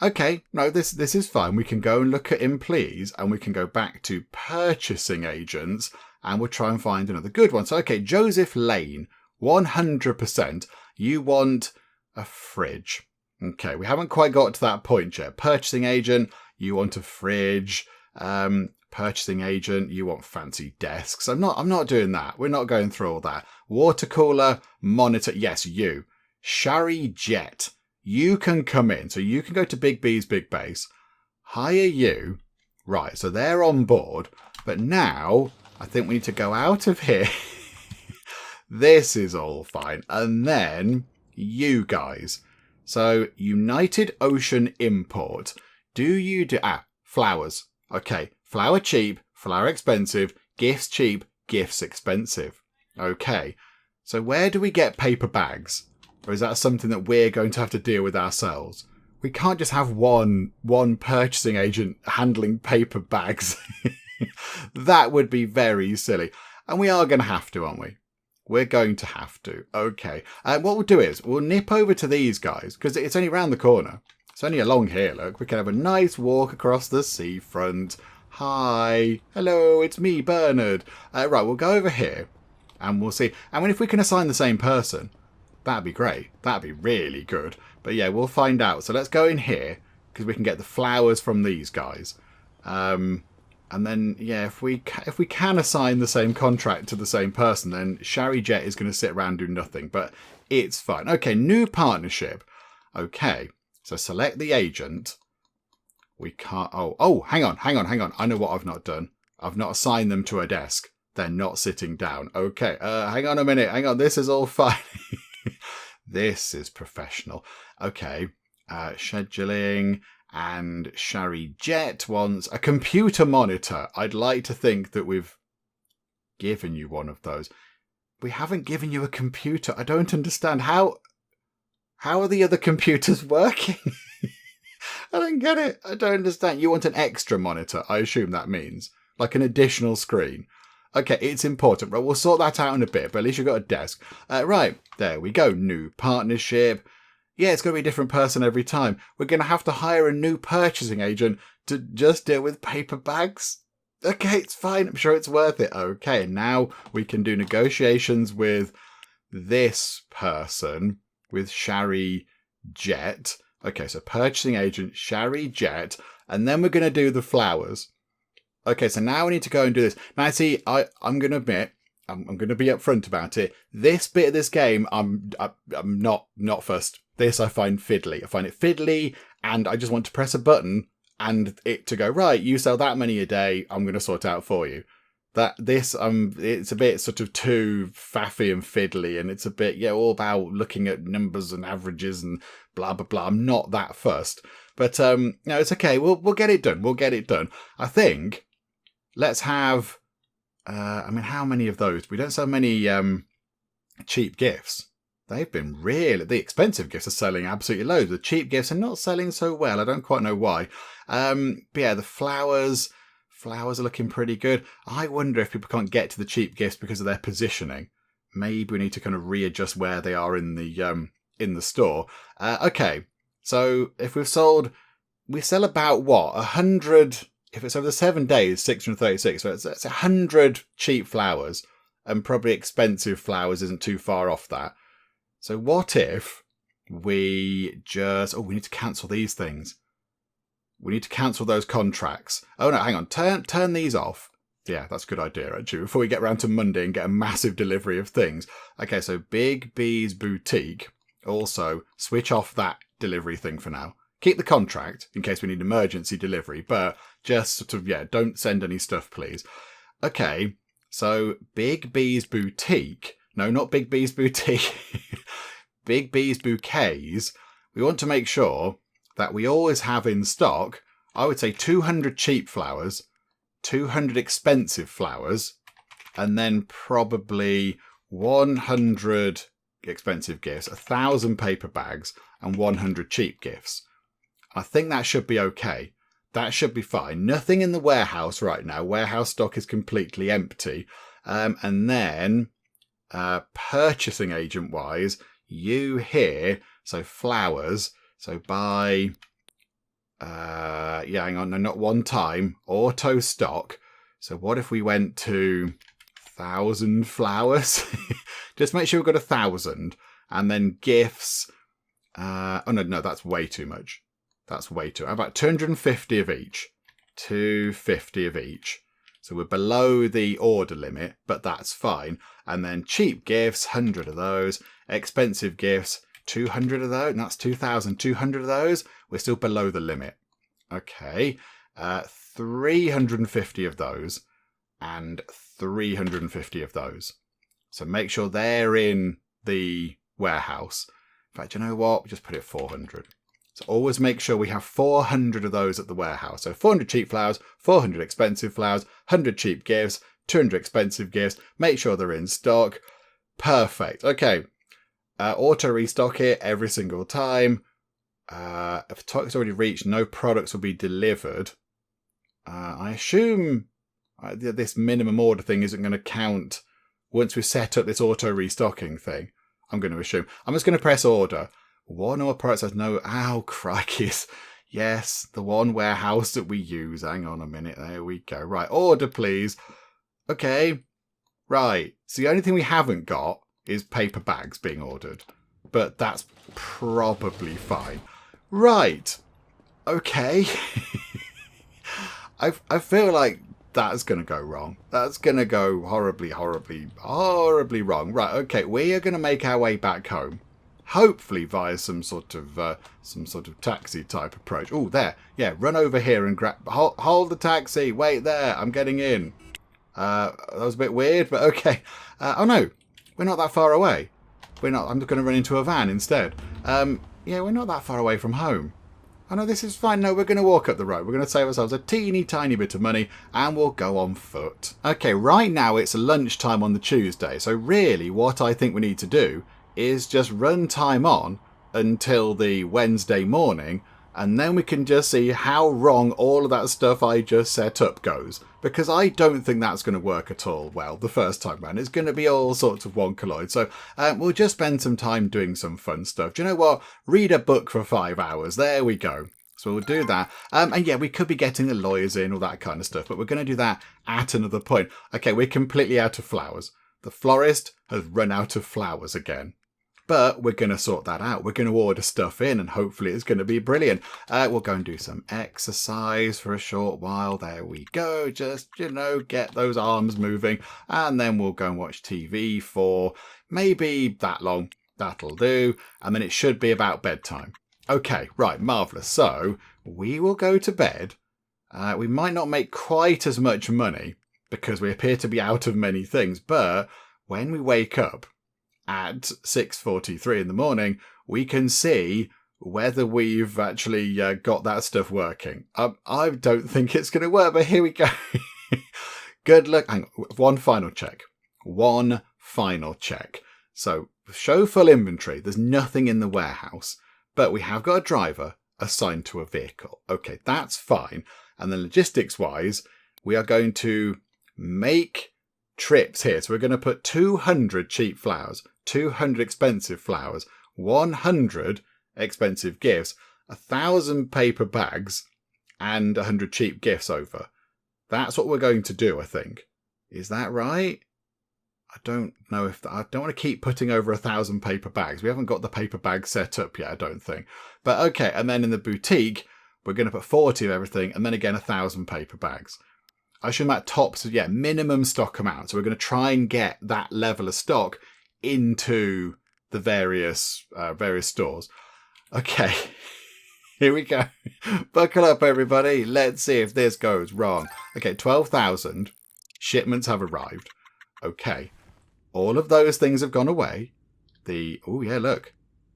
okay, no, this is fine. We can go and look at employees and we can go back to purchasing agents and we'll try and find another good one. So, okay, Joseph Lane, 100%. You want a fridge. Okay, we haven't quite got to that point yet. Purchasing agent, you want a fridge. Purchasing agent, you want fancy desks. I'm not doing that. We're not going through all that. Water cooler, monitor. Yes, you. Shari Jet. You can come in. So you can go to Big B's Big Base. Hire you. Right, so they're on board. But now, I think we need to go out of here. This is all fine. And then, you guys. So, United Ocean Import. Flowers. Okay, flower cheap, flower expensive, gifts cheap, gifts expensive. Okay, so where do we get paper bags? Or is that something that we're going to have to deal with ourselves? We can't just have one purchasing agent handling paper bags. That would be very silly. And we are going to have to, aren't we? We're going to have to. Okay, what we'll do is we'll nip over to these guys because it's only round the corner. It's only along here, look. We can have a nice walk across the seafront. Hi. Hello, it's me, Bernard. Right, we'll go over here and we'll see. I mean, if we can assign the same person, that'd be great. That'd be really good. But yeah, we'll find out. So let's go in here because we can get the flowers from these guys. And then, yeah, if we can assign the same contract to the same person, then Shari Jet is going to sit around and do nothing. But it's fine. Okay, new partnership. Okay. So select the agent. We can't... Oh, hang on. I know what I've not done. I've not assigned them to a desk. They're not sitting down. Okay, hang on a minute. Hang on, this is all fine. This is professional. Okay, scheduling, and Shari Jet wants a computer monitor. I'd like to think that we've given you one of those. We haven't given you a computer. I don't understand. How are the other computers working? I don't get it. I don't understand. You want an extra monitor, I assume that means. Like an additional screen. Okay, it's important. Right, we'll sort that out in a bit, but at least you've got a desk. Right, there we go. New partnership. Yeah, it's going to be a different person every time. We're going to have to hire a new purchasing agent to just deal with paper bags. Okay, it's fine. I'm sure it's worth it. Okay, now we can do negotiations with this person. With Shari Jet. Okay, so purchasing agent, Shari Jet. And then we're going to do the flowers. Okay, so now we need to go and do this. Now, see, I'm going to admit, I'm going to be upfront about it. This bit of this game, I'm not fussed. This I find fiddly. I find it fiddly, and I just want to press a button and it to go, right, you sell that many a day, I'm going to sort out for you. It's a bit sort of too faffy and fiddly, and it's a bit, yeah, all about looking at numbers and averages and blah, blah, blah. I'm not that fussed. But, no, it's okay. We'll get it done. We'll get it done. I think, let's have, how many of those? We don't sell many cheap gifts. They've been the expensive gifts are selling absolutely loads. The cheap gifts are not selling so well. I don't quite know why. But yeah, the flowers, Flowers are looking pretty good. I wonder if people can't get to the cheap gifts because of their positioning. Maybe we need to kind of readjust where they are in the store. Okay, so if we sell about what, 100? If it's over the 7 days, 636. So it's 100 cheap flowers, and probably expensive flowers isn't too far off that. So what if we just... Oh, we need to cancel these things. We need to cancel those contracts. Oh no, hang on. Turn these off. Yeah, that's a good idea, actually, before we get around to Monday and get a massive delivery of things. Okay, so Big B's Boutique. Also, switch off that delivery thing for now. Keep the contract in case we need emergency delivery, but just sort of, yeah, don't send any stuff, please. Okay, so Big B's Boutique. No, not Big B's Boutique. Big B's Bouquets. We want to make sure that we always have in stock, I would say 200 cheap flowers, 200 expensive flowers, and then probably 100 expensive gifts, 1,000 paper bags, and 100 cheap gifts. I think that should be okay. That should be fine. Nothing in the warehouse right now. Warehouse stock is completely empty. And then, purchasing agent wise, you here, so flowers, so buy, hang on, no, not one time, auto stock. So what if we went to 1,000 flowers? Just make sure we've got 1,000. And then gifts, oh no, that's way too much. That's way too, how about 250 of each? 250 of each. So we're below the order limit, but that's fine. And then cheap gifts, 100 of those. Expensive gifts, 200 of those. And that's 2,200 of those. We're still below the limit. Okay. 350 of those. And 350 of those. So make sure they're in the warehouse. In fact, you know what? Just put it 400. So always make sure we have 400 of those at the warehouse. So 400 cheap flowers, 400 expensive flowers, 100 cheap gifts, 200 expensive gifts. Make sure they're in stock. Perfect. Okay. Auto restock it every single time. If stock's already reached, no products will be delivered. I assume this minimum order thing isn't going to count once we set up this auto restocking thing. I'm going to assume. I'm just going to press order. One or product says no. Ow, crikey. Yes, the one warehouse that we use. Hang on a minute. There we go. Right, order, please. Okay. Right. So the only thing we haven't got is paper bags being ordered. But that's probably fine. Right. Okay. I feel like that's going to go wrong. That's going to go horribly wrong. Right, okay. We are going to make our way back home. Hopefully via some sort of taxi type approach. Oh, there. Yeah, run over here and grab... Hold the taxi. Wait there. I'm getting in. That was a bit weird, but okay. Oh, no. We're not that far away. I'm just going to run into a van instead. Yeah, we're not that far away from home. Oh, no, this is fine. No, we're going to walk up the road. We're going to save ourselves a teeny tiny bit of money and we'll go on foot. Okay, right now it's lunchtime on the Tuesday. So really what I think we need to do is just run time on until the Wednesday morning, and then we can just see how wrong all of that stuff I just set up goes. Because I don't think that's going to work at all well the first time round. It's going to be all sorts of wonkaloid. So we'll just spend some time doing some fun stuff. Do you know what? Read a book for 5 hours. There we go. So we'll do that. And yeah, we could be getting the lawyers in, all that kind of stuff. But we're going to do that at another point. Okay, we're completely out of flowers. The florist has run out of flowers again. But we're going to sort that out. We're going to order stuff in and hopefully it's going to be brilliant. We'll go and do some exercise for a short while. There we go. Just, get those arms moving. And then we'll go and watch TV for maybe that long. That'll do. And then it should be about bedtime. Okay, right, marvellous. So we will go to bed. We might not make quite as much money because we appear to be out of many things. But when we wake up, at 6:43 in the morning, we can see whether we've actually got that stuff working. I don't think it's going to work, but here we go. Good luck. Hang on. One final check. So, show full inventory. There's nothing in the warehouse, but we have got a driver assigned to a vehicle. Okay, that's fine. And then logistics-wise, we are going to make trips here. So we're going to put 200 cheap flowers, 200 expensive flowers, 100 expensive gifts, 1,000 paper bags, and 100 cheap gifts over. That's what we're going to do, I think. Is that right? I don't know if I don't want to keep putting over 1,000 paper bags. We haven't got the paper bag set up yet, I don't think. But okay, and then in the boutique, we're going to put 40 of everything, and then again 1,000 paper bags. I assume that tops, minimum stock amount. So we're going to try and get that level of stock into the various stores. Okay, here we go. Buckle up, everybody. Let's see if this goes wrong. Okay, 12,000 shipments have arrived. Okay, all of those things have gone away. Look,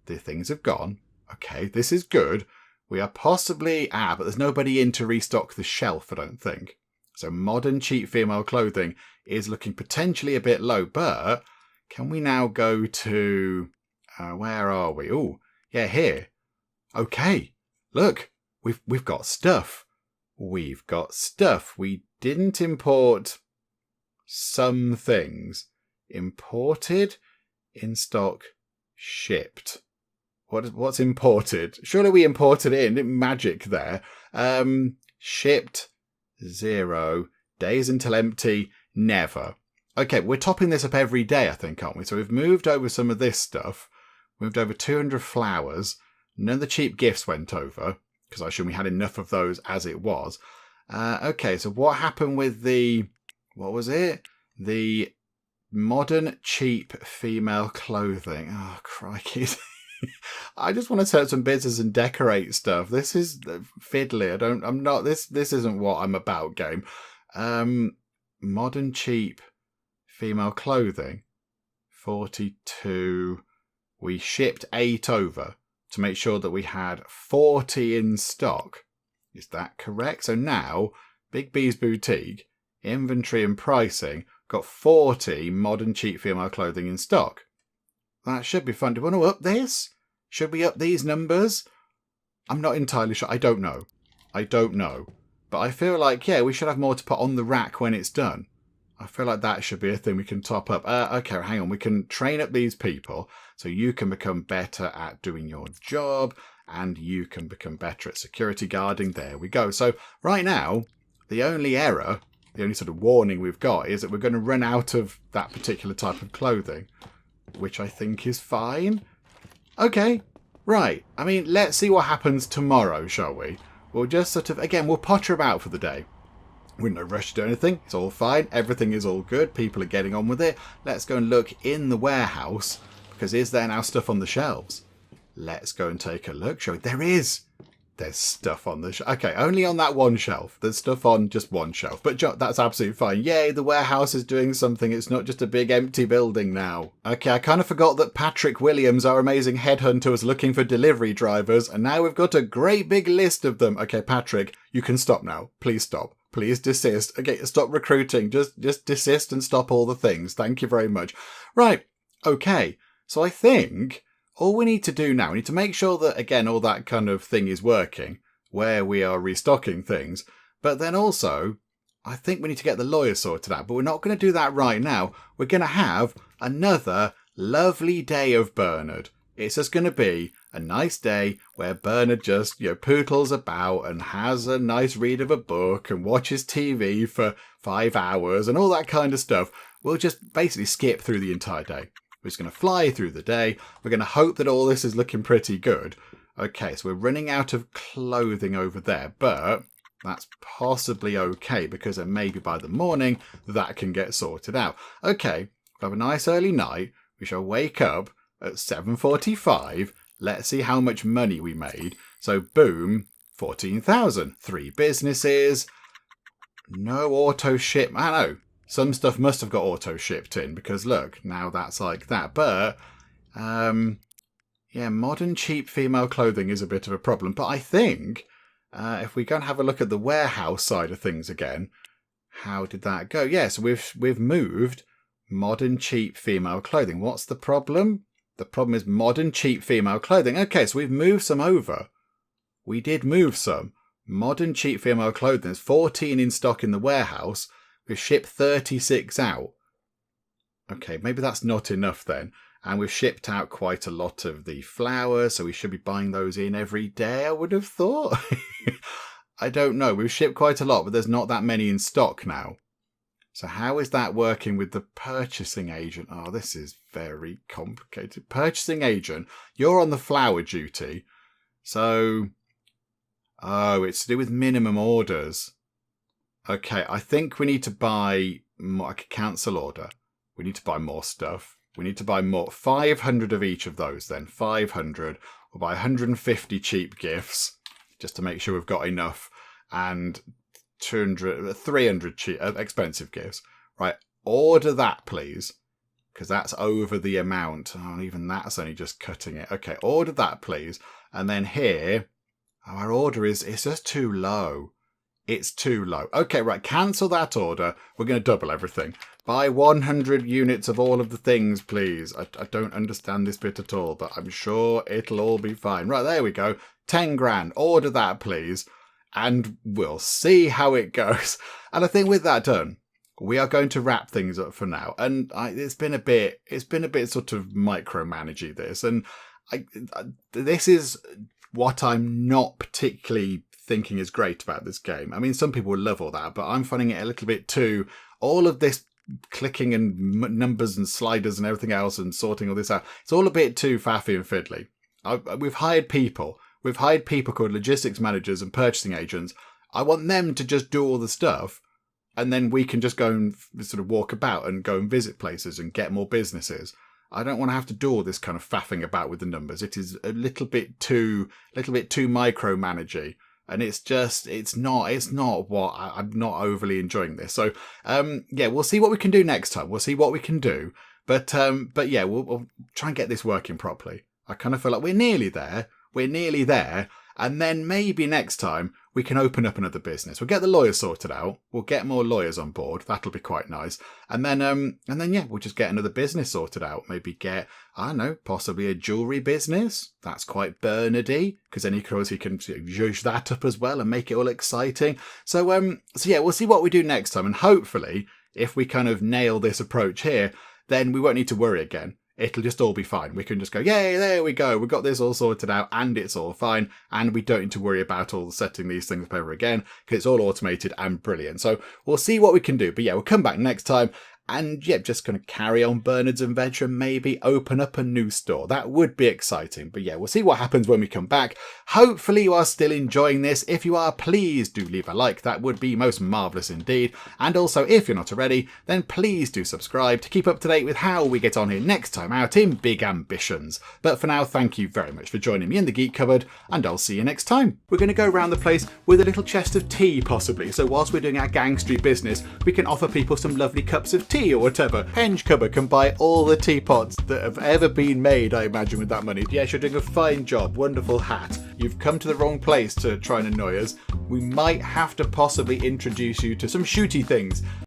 the things have gone. Okay, this is good. We are possibly, but there's nobody in to restock the shelf, I don't think. So modern cheap female clothing is looking potentially a bit low, but can we now go to, where are we? Oh, yeah, here. Okay, look, we've got stuff. We've got stuff. We didn't import some things. Imported, in stock, shipped. What's imported? Surely we imported it in. Magic there. Shipped, 0. Days until empty, never. Okay, we're topping this up every day, I think, aren't we? So we've moved over some of this stuff. Moved over 200 flowers. None of the cheap gifts went over, because I assume we had enough of those as it was. Okay, so what happened with what was it? The modern cheap female clothing. Oh, crikey. I just want to set up some business and decorate stuff. This is fiddly. This isn't what I'm about, game. Modern cheap female clothing. 42. We shipped 8 over to make sure that we had 40 in stock. Is that correct? So now, Big B's Boutique, inventory and pricing, got 40 modern cheap female clothing in stock. That should be fun. Do we want to up this? Should we up these numbers? I'm not entirely sure. I don't know. But I feel like, we should have more to put on the rack when it's done. I feel like that should be a thing we can top up. Okay, hang on. We can train up these people so you can become better at doing your job and you can become better at security guarding. There we go. So right now, the only error, the only sort of warning we've got is that we're going to run out of that particular type of clothing, which I think is fine. Okay, right. I mean, let's see what happens tomorrow, shall we? We'll just sort of, again, we'll potter about for the day. We're in no rush to do anything. It's all fine. Everything is all good. People are getting on with it. Let's go and look in the warehouse, because is there now stuff on the shelves? Let's go and take a look, shall we? There is. There's stuff on the shelf. Okay, only on that one shelf. There's stuff on just one shelf. But that's absolutely fine. Yay, the warehouse is doing something. It's not just a big empty building now. Okay, I kind of forgot that Patrick Williams, our amazing headhunter, was looking for delivery drivers. And now we've got a great big list of them. Okay, Patrick, you can stop now. Please stop. Please desist. Okay, stop recruiting. Just desist and stop all the things. Thank you very much. Right. Okay. So I think all we need to do now, we need to make sure that, again, all that kind of thing is working, where we are restocking things. But then also, I think we need to get the lawyer sorted out. But we're not going to do that right now. We're going to have another lovely day of Bernard. It's just going to be a nice day where Bernard just, poodles about and has a nice read of a book and watches TV for 5 hours and all that kind of stuff. We'll just basically skip through the entire day. We're just going to fly through the day. We're going to hope that all this is looking pretty good. Okay, so we're running out of clothing over there, but that's possibly okay because then maybe by the morning that can get sorted out. Okay, we'll have a nice early night. We shall wake up at 7:45. Let's see how much money we made. So boom, 14,000. 3 businesses. No auto ship. I know. Some stuff must have got auto shipped in because look, now that's like that. But, modern cheap female clothing is a bit of a problem. But I think if we go and have a look at the warehouse side of things again, how did that go? Yes, we've moved modern cheap female clothing. What's the problem? The problem is modern cheap female clothing. Okay, so we've moved some over. We did move some. Modern cheap female clothing. There's 14 in stock in the warehouse. We've shipped 36 out. Okay, maybe that's not enough then. And we've shipped out quite a lot of the flowers, so we should be buying those in every day, I would have thought. I don't know. We've shipped quite a lot, but there's not that many in stock now. So how is that working with the purchasing agent? Oh, this is very complicated. Purchasing agent, you're on the flower duty. So, oh, it's to do with minimum orders. Okay, I think we need to buy more, like a cancel order. We need to buy more stuff. We need to buy more. 500 of each of those then. 500. We'll buy 150 cheap gifts just to make sure we've got enough. And 300 cheap, expensive gifts. Right, order that please. Because that's over the amount. Oh, even that's only just cutting it. Okay, order that please. And then here, our order it's just too low. It's too low. Okay, right, cancel that order. We're going to double everything. Buy 100 units of all of the things, please. I don't understand this bit at all, but I'm sure it'll all be fine. Right, there we go. 10 grand. Order that, please. And we'll see how it goes. And I think with that done, we are going to wrap things up for now. And it's been a bit sort of micromanagey, this. And this is what I'm not particularly thinking is great about this game. I mean, some people will love all that, but I'm finding it a little bit too, all of this clicking and numbers and sliders and everything else and sorting all this out. It's all a bit too faffy and fiddly. We've hired people. We've hired people called logistics managers and purchasing agents. I want them to just do all the stuff, and then we can just go and sort of walk about and go and visit places and get more businesses. I don't want to have to do all this kind of faffing about with the numbers. It is a little bit too micromanagey. And it's not what I'm not overly enjoying this. So, yeah, we'll see what we can do next time. We'll see what we can do. But yeah, we'll try and get this working properly. I kind of feel like we're nearly there. And then maybe next time we can open up another business. We'll get the lawyers sorted out. We'll get more lawyers on board. That'll be quite nice. And then yeah, we'll just get another business sorted out. Maybe get, I don't know, possibly a jewellery business. That's quite Bernardy, because then he can zhuzh that up as well and make it all exciting. So yeah, we'll see what we do next time. And hopefully, if we kind of nail this approach here, then we won't need to worry again. It'll just all be fine. We can just go, yay, there we go. We've got this all sorted out and it's all fine. And we don't need to worry about all setting these things up over again because it's all automated and brilliant. So we'll see what we can do. But yeah, we'll come back next time. And yeah, just going to carry on Bernard's adventure and maybe open up a new store. That would be exciting. But yeah, we'll see what happens when we come back. Hopefully you are still enjoying this. If you are, please do leave a like. That would be most marvellous indeed. And also, if you're not already, then please do subscribe to keep up to date with how we get on here next time out in Big Ambitions. But for now, thank you very much for joining me in the Geek Cupboard, and I'll see you next time. We're going to go around the place with a little chest of tea, possibly. So whilst we're doing our gangstery business, we can offer people some lovely cups of tea or whatever. Penge Cupboard can buy all the teapots that have ever been made, I imagine, with that money. Yes, you're doing a fine job. Wonderful hat. You've come to the wrong place to try and annoy us. We might have to possibly introduce you to some shooty things.